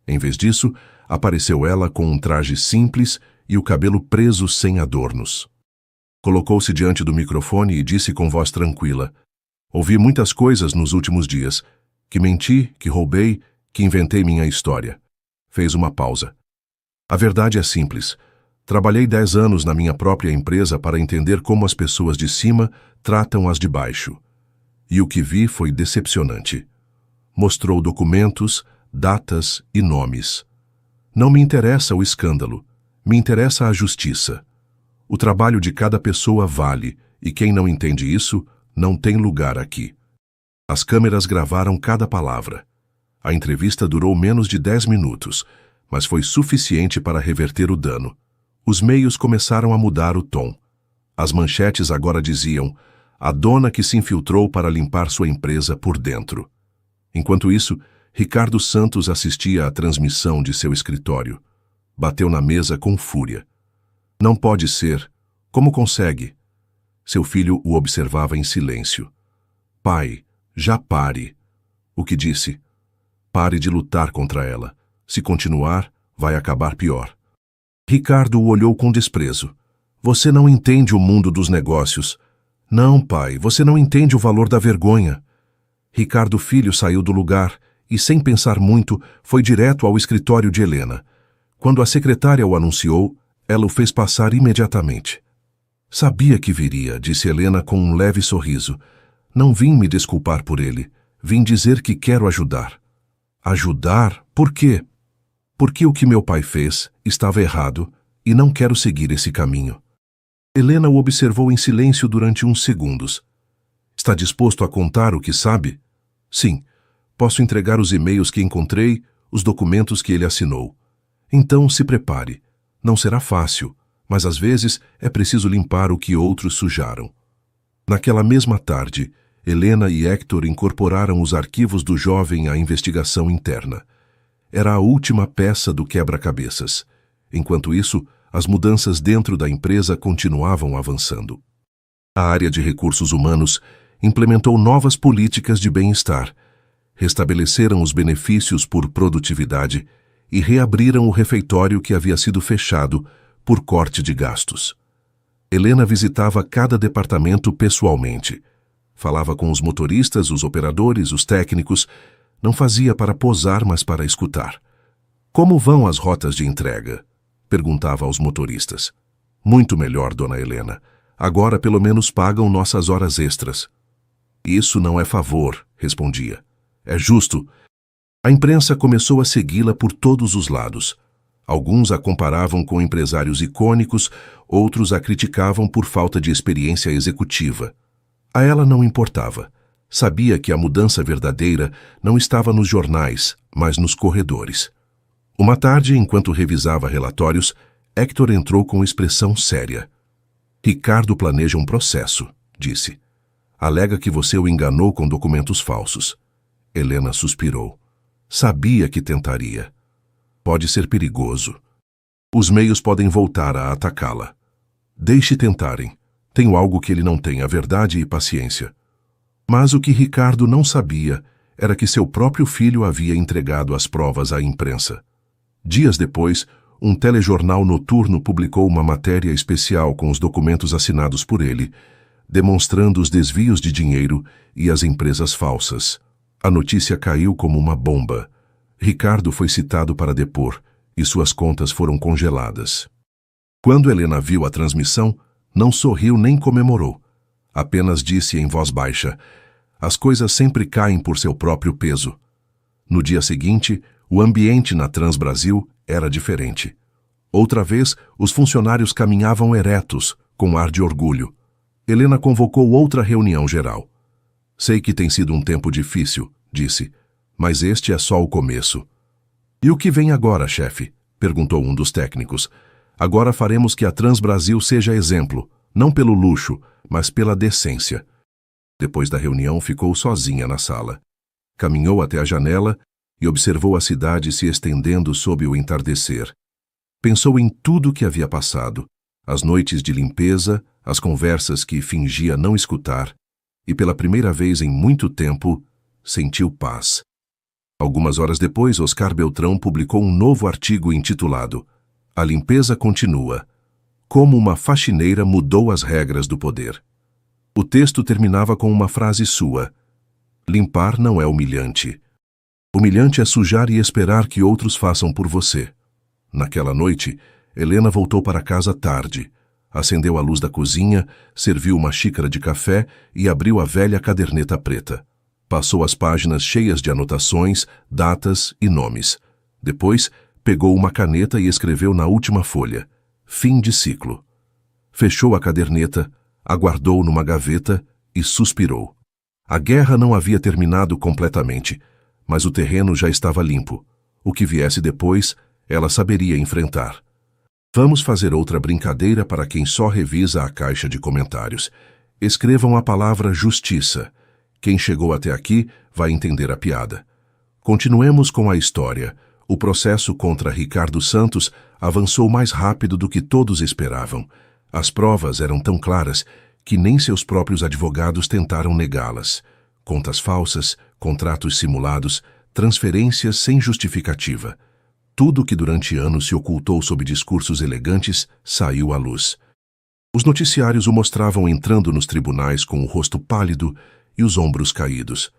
Em vez disso, apareceu ela com um traje simples e o cabelo preso sem adornos. Colocou-se diante do microfone e disse com voz tranquila: "Ouvi muitas coisas nos últimos dias. Que menti, que roubei, que inventei minha história." Fez uma pausa. "A verdade é simples. Trabalhei 10 anos na minha própria empresa para entender como as pessoas de cima tratam as de baixo. E o que vi foi decepcionante." Mostrou documentos, datas e nomes. "Não me interessa o escândalo. Me interessa a justiça. O trabalho de cada pessoa vale, e quem não entende isso, não tem lugar aqui." As câmeras gravaram cada palavra. A entrevista durou menos de 10 minutos, mas foi suficiente para reverter o dano. Os meios começaram a mudar o tom. As manchetes agora diziam: "A dona que se infiltrou para limpar sua empresa por dentro." Enquanto isso, Ricardo Santos assistia à transmissão de seu escritório. Bateu na mesa com fúria. "Não pode ser. Como consegue?" Seu filho o observava em silêncio. "Pai, já pare." O que disse? "Pare de lutar contra ela. Se continuar, vai acabar pior." Ricardo o olhou com desprezo. "Você não entende o mundo dos negócios." "Não, pai, você não entende o valor da vergonha." Ricardo Filho saiu do lugar e, sem pensar muito, foi direto ao escritório de Helena. Quando a secretária o anunciou, ela o fez passar imediatamente. "Sabia que viria", disse Helena com um leve sorriso. "Não vim me desculpar por ele. Vim dizer que quero ajudar." "Ajudar? Por quê?" "Porque o que meu pai fez estava errado e não quero seguir esse caminho." Helena o observou em silêncio durante uns segundos. "Está disposto a contar o que sabe?" "Sim. Posso entregar os e-mails que encontrei, os documentos que ele assinou." "Então se prepare. Não será fácil, mas às vezes é preciso limpar o que outros sujaram." Naquela mesma tarde, Helena e Hector incorporaram os arquivos do jovem à investigação interna. Era a última peça do quebra-cabeças. Enquanto isso, as mudanças dentro da empresa continuavam avançando. A área de recursos humanos implementou novas políticas de bem-estar, restabeleceram os benefícios por produtividade e reabriram o refeitório que havia sido fechado por corte de gastos. Helena visitava cada departamento pessoalmente. Falava com os motoristas, os operadores, os técnicos. Não fazia para posar, mas para escutar. "Como vão as rotas de entrega?" perguntava aos motoristas. "Muito melhor, dona Helena. Agora pelo menos pagam nossas horas extras." "Isso não é favor", respondia. "É justo." A imprensa começou a segui-la por todos os lados. Alguns a comparavam com empresários icônicos, outros a criticavam por falta de experiência executiva. A ela não importava. Sabia que a mudança verdadeira não estava nos jornais, mas nos corredores. Uma tarde, enquanto revisava relatórios, Hector entrou com expressão séria. "Ricardo planeja um processo", disse. "Alega que você o enganou com documentos falsos." Helena suspirou. Sabia que tentaria. Pode ser perigoso. Os meios podem voltar a atacá-la. Deixe tentarem. Tenho algo que ele não tem, a verdade e paciência. Mas o que Ricardo não sabia era que seu próprio filho havia entregado as provas à imprensa. Dias depois, um telejornal noturno publicou uma matéria especial com os documentos assinados por ele, demonstrando os desvios de dinheiro e as empresas falsas. A notícia caiu como uma bomba. Ricardo foi citado para depor e suas contas foram congeladas. Quando Helena viu a transmissão, não sorriu nem comemorou. Apenas disse em voz baixa: "As coisas sempre caem por seu próprio peso." No dia seguinte, o ambiente na Transbrasil era diferente. Outra vez, os funcionários caminhavam eretos, com ar de orgulho. Helena convocou outra reunião geral. "Sei que tem sido um tempo difícil", disse, "mas este é só o começo." "E o que vem agora, chefe?" perguntou um dos técnicos. "Agora faremos que a Transbrasil seja exemplo, não pelo luxo, mas pela decência." Depois da reunião, ficou sozinha na sala. Caminhou até a janela e observou a cidade se estendendo sob o entardecer. Pensou em tudo que havia passado, as noites de limpeza, as conversas que fingia não escutar, e pela primeira vez em muito tempo, sentiu paz. Algumas horas depois, Oscar Beltrão publicou um novo artigo intitulado A Limpeza Continua. Como uma faxineira mudou as regras do poder. O texto terminava com uma frase sua: limpar não é humilhante. Humilhante é sujar e esperar que outros façam por você. Naquela noite, Helena voltou para casa tarde, acendeu a luz da cozinha, serviu uma xícara de café e abriu a velha caderneta preta. Passou as páginas cheias de anotações, datas e nomes. Depois, pegou uma caneta e escreveu na última folha: fim de ciclo. Fechou a caderneta, a guardou numa gaveta e suspirou. A guerra não havia terminado completamente, mas o terreno já estava limpo. O que viesse depois, ela saberia enfrentar. Vamos fazer outra brincadeira para quem só revisa a caixa de comentários. Escrevam a palavra justiça. Quem chegou até aqui vai entender a piada. Continuemos com a história. O processo contra Ricardo Santos avançou mais rápido do que todos esperavam. As provas eram tão claras que nem seus próprios advogados tentaram negá-las. Contas falsas, contratos simulados, transferências sem justificativa. Tudo que durante anos se ocultou sob discursos elegantes saiu à luz. Os noticiários o mostravam entrando nos tribunais com o rosto pálido e os ombros caídos.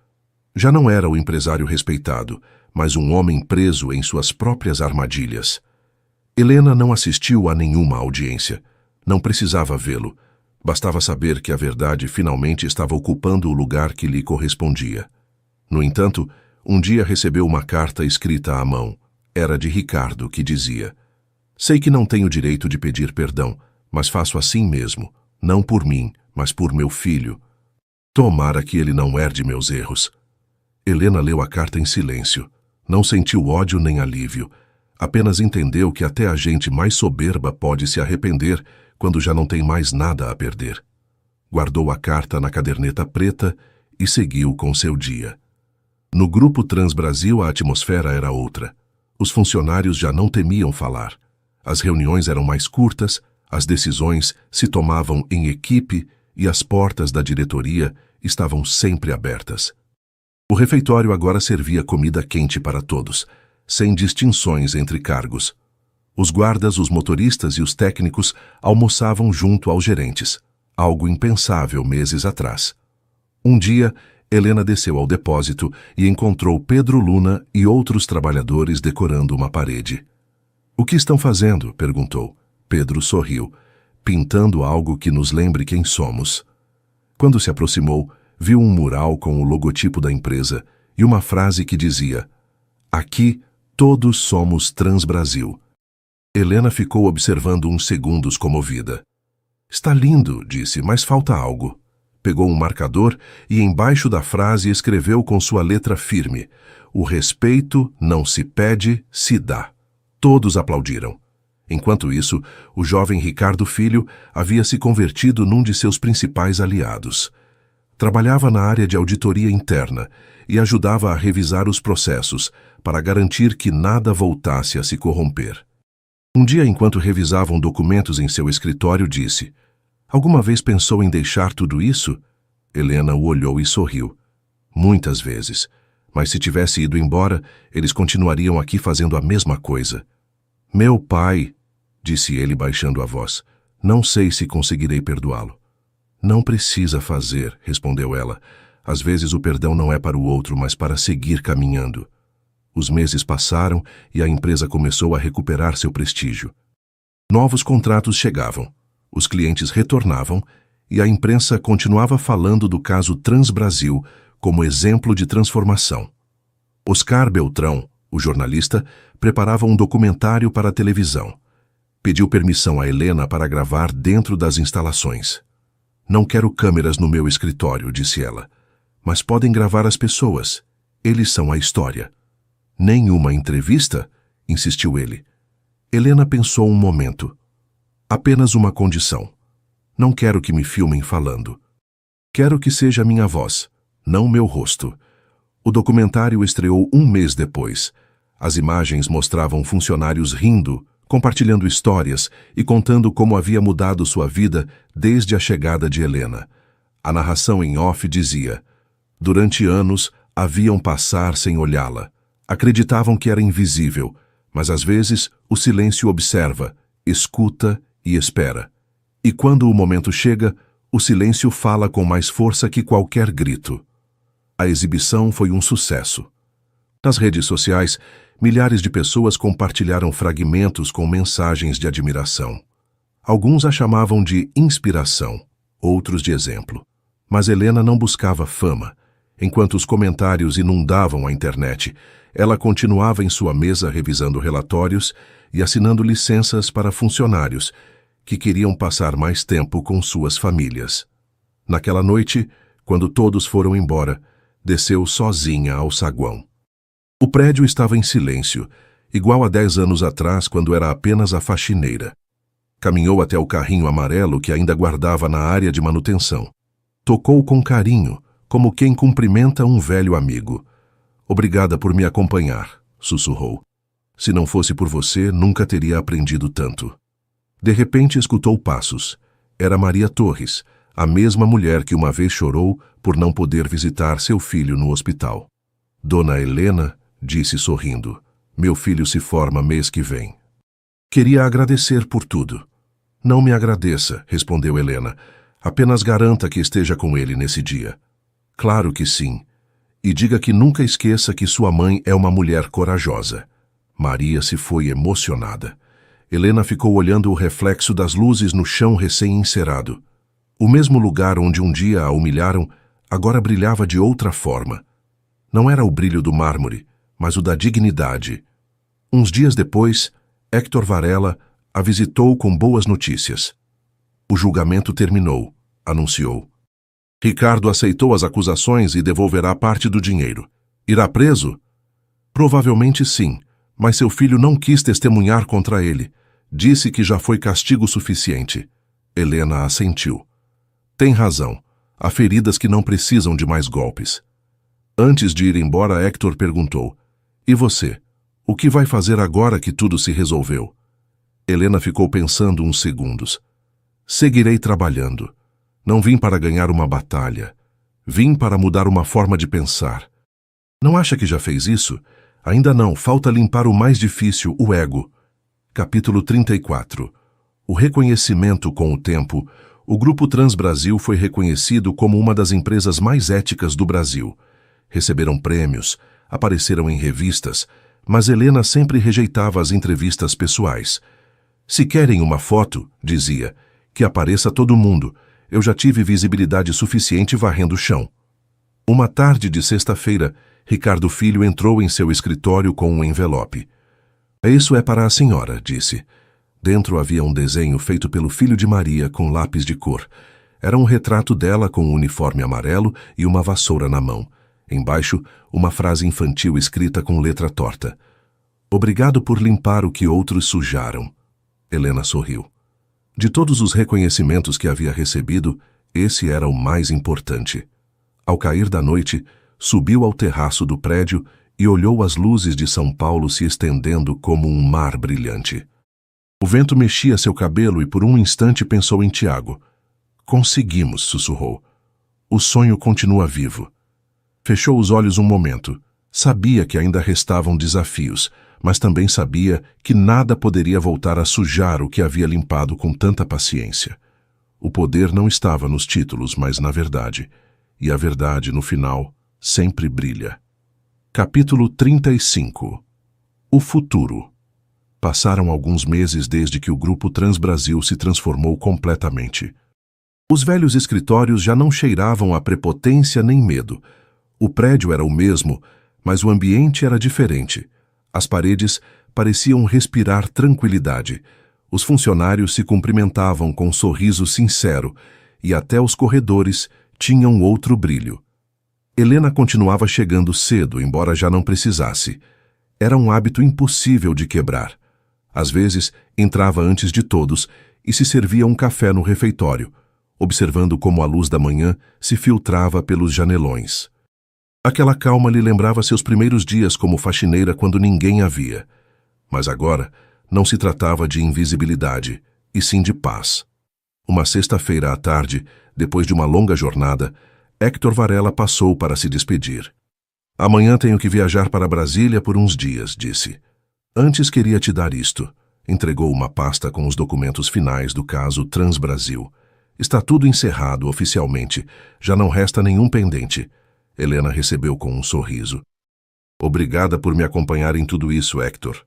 Já não era o empresário respeitado, mas um homem preso em suas próprias armadilhas. Helena não assistiu a nenhuma audiência. Não precisava vê-lo. Bastava saber que a verdade finalmente estava ocupando o lugar que lhe correspondia. No entanto, um dia recebeu uma carta escrita à mão. Era de Ricardo, que dizia: sei que não tenho direito de pedir perdão, mas faço assim mesmo, não por mim, mas por meu filho. Tomara que ele não herde meus erros. Helena leu a carta em silêncio. Não sentiu ódio nem alívio. Apenas entendeu que até a gente mais soberba pode se arrepender quando já não tem mais nada a perder. Guardou a carta na caderneta preta e seguiu com seu dia. No Grupo Transbrasil a atmosfera era outra. Os funcionários já não temiam falar. As reuniões eram mais curtas, as decisões se tomavam em equipe e as portas da diretoria estavam sempre abertas. O refeitório agora servia comida quente para todos, sem distinções entre cargos. Os guardas, os motoristas e os técnicos almoçavam junto aos gerentes, algo impensável meses atrás. Um dia, Helena desceu ao depósito e encontrou Pedro Luna e outros trabalhadores decorando uma parede. "O que estão fazendo?" perguntou. Pedro sorriu. "Pintando algo que nos lembre quem somos." Quando se aproximou, viu um mural com o logotipo da empresa e uma frase que dizia: "Aqui todos somos Transbrasil." Helena ficou observando uns segundos comovida. "Está lindo", disse, "mas falta algo." Pegou um marcador e embaixo da frase escreveu com sua letra firme: "O respeito não se pede, se dá." Todos aplaudiram. Enquanto isso, o jovem Ricardo Filho havia se convertido num de seus principais aliados. Trabalhava na área de auditoria interna e ajudava a revisar os processos para garantir que nada voltasse a se corromper. Um dia, enquanto revisavam documentos em seu escritório, disse: "Alguma vez pensou em deixar tudo isso?" Helena o olhou e sorriu. "Muitas vezes. Mas se tivesse ido embora, eles continuariam aqui fazendo a mesma coisa." "Meu pai", disse ele baixando a voz, "não sei se conseguirei perdoá-lo." "Não precisa fazer", respondeu ela. "Às vezes o perdão não é para o outro, mas para seguir caminhando." Os meses passaram e a empresa começou a recuperar seu prestígio. Novos contratos chegavam, os clientes retornavam e a imprensa continuava falando do caso Transbrasil como exemplo de transformação. Oscar Beltrão, o jornalista, preparava um documentário para a televisão. Pediu permissão a Helena para gravar dentro das instalações. "Não quero câmeras no meu escritório", disse ela. "Mas podem gravar as pessoas. Eles são a história." "Nenhuma entrevista?" insistiu ele. Helena pensou um momento. "Apenas uma condição. Não quero que me filmem falando. Quero que seja minha voz, não meu rosto." O documentário estreou um mês depois. As imagens mostravam funcionários rindo, compartilhando histórias e contando como havia mudado sua vida desde a chegada de Helena. A narração em off dizia: durante anos, a viam passar sem olhá-la. Acreditavam que era invisível, mas às vezes o silêncio observa, escuta e espera. E quando o momento chega, o silêncio fala com mais força que qualquer grito. A exibição foi um sucesso. Nas redes sociais, milhares de pessoas compartilharam fragmentos com mensagens de admiração. Alguns a chamavam de inspiração, outros de exemplo. Mas Helena não buscava fama. Enquanto os comentários inundavam a internet, ela continuava em sua mesa revisando relatórios e assinando licenças para funcionários que queriam passar mais tempo com suas famílias. Naquela noite, quando todos foram embora, desceu sozinha ao saguão. O prédio estava em silêncio, igual a 10 anos atrás, quando era apenas a faxineira. Caminhou até o carrinho amarelo que ainda guardava na área de manutenção. Tocou com carinho, como quem cumprimenta um velho amigo. "Obrigada por me acompanhar", sussurrou. "Se não fosse por você, nunca teria aprendido tanto." De repente escutou passos. Era Maria Torres, a mesma mulher que uma vez chorou por não poder visitar seu filho no hospital. "Dona Helena", disse sorrindo, "meu filho se forma mês que vem." "Queria agradecer por tudo." "Não me agradeça", respondeu Helena. "Apenas garanta que esteja com ele nesse dia." "Claro que sim. E diga que nunca esqueça que sua mãe é uma mulher corajosa." Maria se foi emocionada. Helena ficou olhando o reflexo das luzes no chão recém-encerado. O mesmo lugar onde um dia a humilharam, agora brilhava de outra forma. Não era o brilho do mármore, mas o da dignidade. Uns dias depois, Héctor Varela a visitou com boas notícias. "O julgamento terminou", anunciou. "Ricardo aceitou as acusações e devolverá parte do dinheiro. Irá preso?" "Provavelmente sim, mas seu filho não quis testemunhar contra ele. Disse que já foi castigo suficiente." Helena assentiu. "Tem razão. Há feridas que não precisam de mais golpes." Antes de ir embora, Héctor perguntou: "E você? O que vai fazer agora que tudo se resolveu?" Helena ficou pensando uns segundos. "Seguirei trabalhando. Não vim para ganhar uma batalha. Vim para mudar uma forma de pensar." "Não acha que já fez isso?" "Ainda não, falta limpar o mais difícil, o ego." Capítulo 34. O reconhecimento com o tempo. O Grupo Transbrasil foi reconhecido como uma das empresas mais éticas do Brasil. Receberam prêmios, apareceram em revistas, mas Helena sempre rejeitava as entrevistas pessoais. "Se querem uma foto", dizia, "que apareça todo mundo. Eu já tive visibilidade suficiente varrendo o chão." Uma tarde de sexta-feira, Ricardo Filho entrou em seu escritório com um envelope. "Isso é para a senhora", disse. Dentro havia um desenho feito pelo filho de Maria com lápis de cor. Era um retrato dela com um uniforme amarelo e uma vassoura na mão. Embaixo, uma frase infantil escrita com letra torta. "Obrigado por limpar o que outros sujaram." Helena sorriu. De todos os reconhecimentos que havia recebido, esse era o mais importante. Ao cair da noite, subiu ao terraço do prédio e olhou as luzes de São Paulo se estendendo como um mar brilhante. O vento mexia seu cabelo e por um instante pensou em Tiago. "Conseguimos", sussurrou. "O sonho continua vivo." Fechou os olhos um momento. Sabia que ainda restavam desafios, mas também sabia que nada poderia voltar a sujar o que havia limpado com tanta paciência. O poder não estava nos títulos, mas na verdade. E a verdade, no final, sempre brilha. Capítulo 35. O futuro. Passaram alguns meses desde que o Grupo Transbrasil se transformou completamente. Os velhos escritórios já não cheiravam a prepotência nem medo. O prédio era o mesmo, mas o ambiente era diferente. As paredes pareciam respirar tranquilidade. Os funcionários se cumprimentavam com um sorriso sincero e até os corredores tinham outro brilho. Helena continuava chegando cedo, embora já não precisasse. Era um hábito impossível de quebrar. Às vezes, entrava antes de todos e se servia um café no refeitório, observando como a luz da manhã se filtrava pelos janelões. Aquela calma lhe lembrava seus primeiros dias como faxineira quando ninguém a via. Mas agora não se tratava de invisibilidade, e sim de paz. Uma sexta-feira à tarde, depois de uma longa jornada, Héctor Varela passou para se despedir. Amanhã tenho que viajar para Brasília por uns dias, disse. Antes queria te dar isto. Entregou uma pasta com os documentos finais do caso Transbrasil. Está tudo encerrado oficialmente. Já não resta nenhum pendente. Helena recebeu com um sorriso. Obrigada por me acompanhar em tudo isso, Héctor.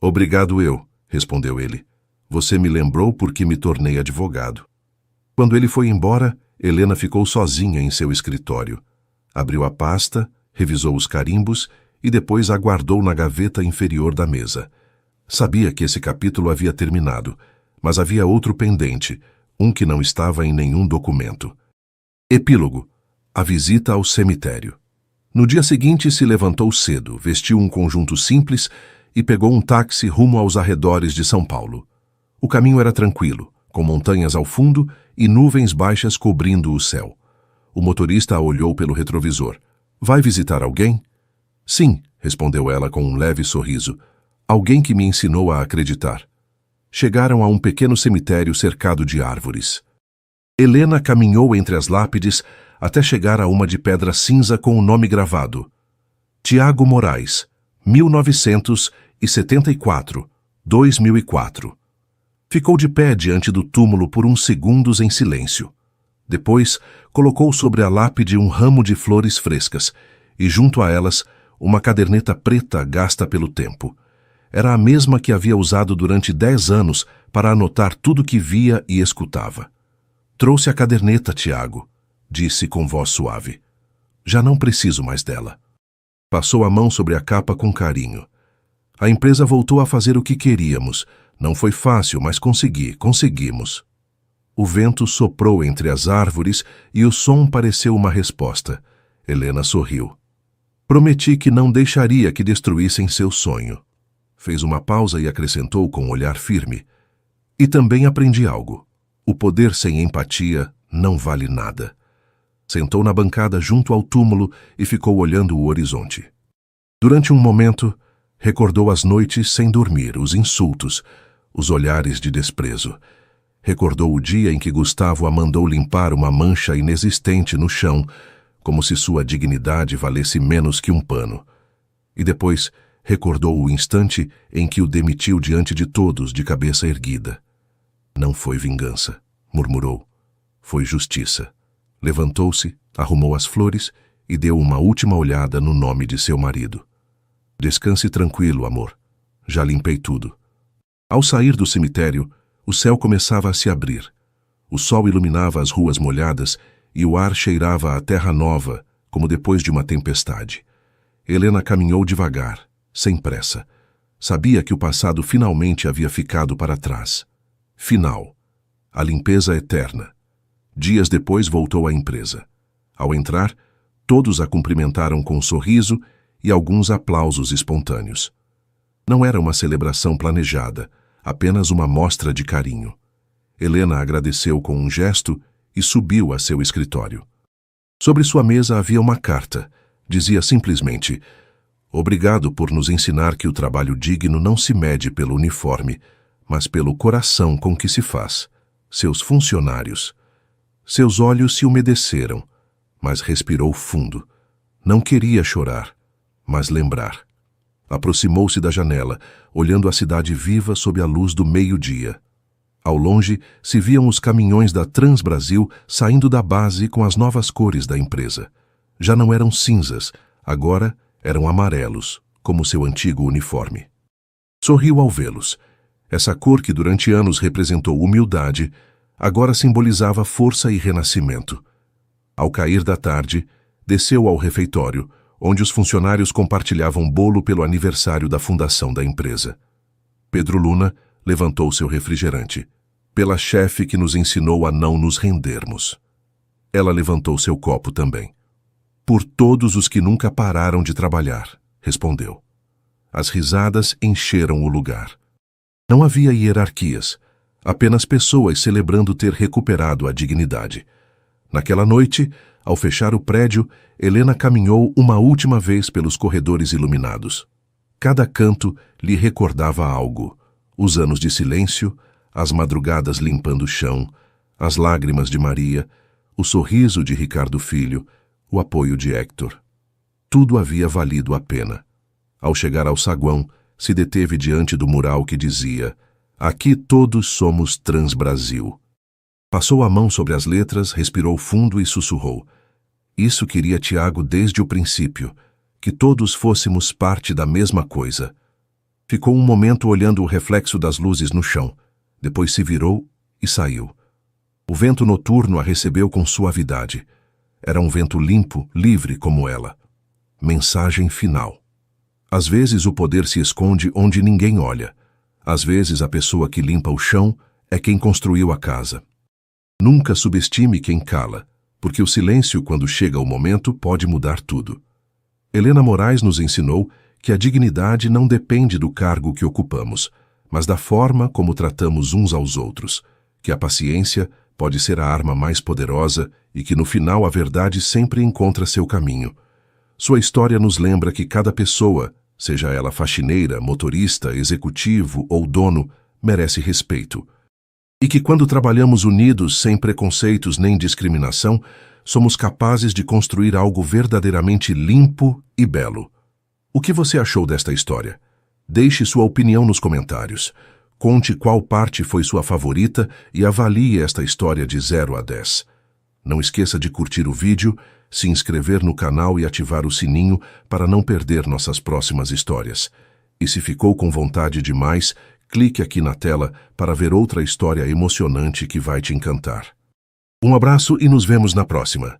Obrigado eu, respondeu ele. Você me lembrou porque me tornei advogado. Quando ele foi embora, Helena ficou sozinha em seu escritório. Abriu a pasta, revisou os carimbos e depois aguardou na gaveta inferior da mesa. Sabia que esse capítulo havia terminado, mas havia outro pendente, um que não estava em nenhum documento. Epílogo: a visita ao cemitério. No dia seguinte se levantou cedo, vestiu um conjunto simples e pegou um táxi rumo aos arredores de São Paulo. O caminho era tranquilo, com montanhas ao fundo e nuvens baixas cobrindo o céu. O motorista a olhou pelo retrovisor. Vai visitar alguém? Sim, respondeu ela com um leve sorriso. Alguém que me ensinou a acreditar. Chegaram a um pequeno cemitério cercado de árvores. Helena caminhou entre as lápides até chegar a uma de pedra cinza com o nome gravado. Tiago Moraes, 1974, 2004. Ficou de pé diante do túmulo por uns segundos em silêncio. Depois, colocou sobre a lápide um ramo de flores frescas e, junto a elas, uma caderneta preta gasta pelo tempo. Era a mesma que havia usado durante 10 anos para anotar tudo que via e escutava. Trouxe a caderneta, Tiago, disse com voz suave. Já não preciso mais dela. Passou a mão sobre a capa com carinho. A empresa voltou a fazer o que queríamos. Não foi fácil, mas conseguimos. O vento soprou entre as árvores e o som pareceu uma resposta. Helena sorriu. Prometi que não deixaria que destruíssem seu sonho. Fez uma pausa e acrescentou com um olhar firme. E também aprendi algo. O poder sem empatia não vale nada. Sentou na bancada junto ao túmulo e ficou olhando o horizonte. Durante um momento, recordou as noites sem dormir, os insultos, os olhares de desprezo. Recordou o dia em que Gustavo a mandou limpar uma mancha inexistente no chão, como se sua dignidade valesse menos que um pano. E depois recordou o instante em que o demitiu diante de todos, de cabeça erguida. Não foi vingança, murmurou. Foi justiça. Levantou-se, arrumou as flores e deu uma última olhada no nome de seu marido. Descanse tranquilo, amor. Já limpei tudo. Ao sair do cemitério, o céu começava a se abrir. O sol iluminava as ruas molhadas e o ar cheirava a terra nova, como depois de uma tempestade. Helena caminhou devagar, sem pressa. Sabia que o passado finalmente havia ficado para trás. Final. A limpeza eterna. Dias depois voltou à empresa. Ao entrar, todos a cumprimentaram com um sorriso e alguns aplausos espontâneos. Não era uma celebração planejada, apenas uma mostra de carinho. Helena agradeceu com um gesto e subiu a seu escritório. Sobre sua mesa havia uma carta. Dizia simplesmente: obrigado por nos ensinar que o trabalho digno não se mede pelo uniforme, mas pelo coração com que se faz. Seus funcionários. Seus olhos se umedeceram, mas respirou fundo. Não queria chorar, mas lembrar. Aproximou-se da janela, olhando a cidade viva sob a luz do meio-dia. Ao longe, se viam os caminhões da Transbrasil saindo da base com as novas cores da empresa. Já não eram cinzas, agora eram amarelos, como seu antigo uniforme. Sorriu ao vê-los. Essa cor que durante anos representou humildade, agora simbolizava força e renascimento. Ao cair da tarde, desceu ao refeitório, onde os funcionários compartilhavam bolo pelo aniversário da fundação da empresa. Pedro Luna levantou seu refrigerante. Pela chefe que nos ensinou a não nos rendermos. Ela levantou seu copo também. Por todos os que nunca pararam de trabalhar, respondeu. As risadas encheram o lugar. Não havia hierarquias, apenas pessoas celebrando ter recuperado a dignidade. Naquela noite, ao fechar o prédio, Helena caminhou uma última vez pelos corredores iluminados. Cada canto lhe recordava algo: os anos de silêncio, as madrugadas limpando o chão, as lágrimas de Maria, o sorriso de Ricardo Filho, o apoio de Héctor. Tudo havia valido a pena. Ao chegar ao saguão, se deteve diante do mural que dizia: "Aqui todos somos Transbrasil". Passou a mão sobre as letras, respirou fundo e sussurrou: "Isso queria Tiago desde o princípio, que todos fôssemos parte da mesma coisa". Ficou um momento olhando o reflexo das luzes no chão, depois se virou e saiu. O vento noturno a recebeu com suavidade. Era um vento limpo, livre como ela. Mensagem final. Às vezes o poder se esconde onde ninguém olha. Às vezes a pessoa que limpa o chão é quem construiu a casa. Nunca subestime quem cala, porque o silêncio, quando chega o momento, pode mudar tudo. Helena Moraes nos ensinou que a dignidade não depende do cargo que ocupamos, mas da forma como tratamos uns aos outros, que a paciência pode ser a arma mais poderosa e que no final a verdade sempre encontra seu caminho. Sua história nos lembra que cada pessoa, seja ela faxineira, motorista, executivo ou dono, merece respeito. E que quando trabalhamos unidos, sem preconceitos nem discriminação, somos capazes de construir algo verdadeiramente limpo e belo. O que você achou desta história? Deixe sua opinião nos comentários. Conte qual parte foi sua favorita e avalie esta história de 0 a 10. Não esqueça de curtir o vídeo, se inscrever no canal e ativar o sininho para não perder nossas próximas histórias. E se ficou com vontade de mais, clique aqui na tela para ver outra história emocionante que vai te encantar. Um abraço e nos vemos na próxima.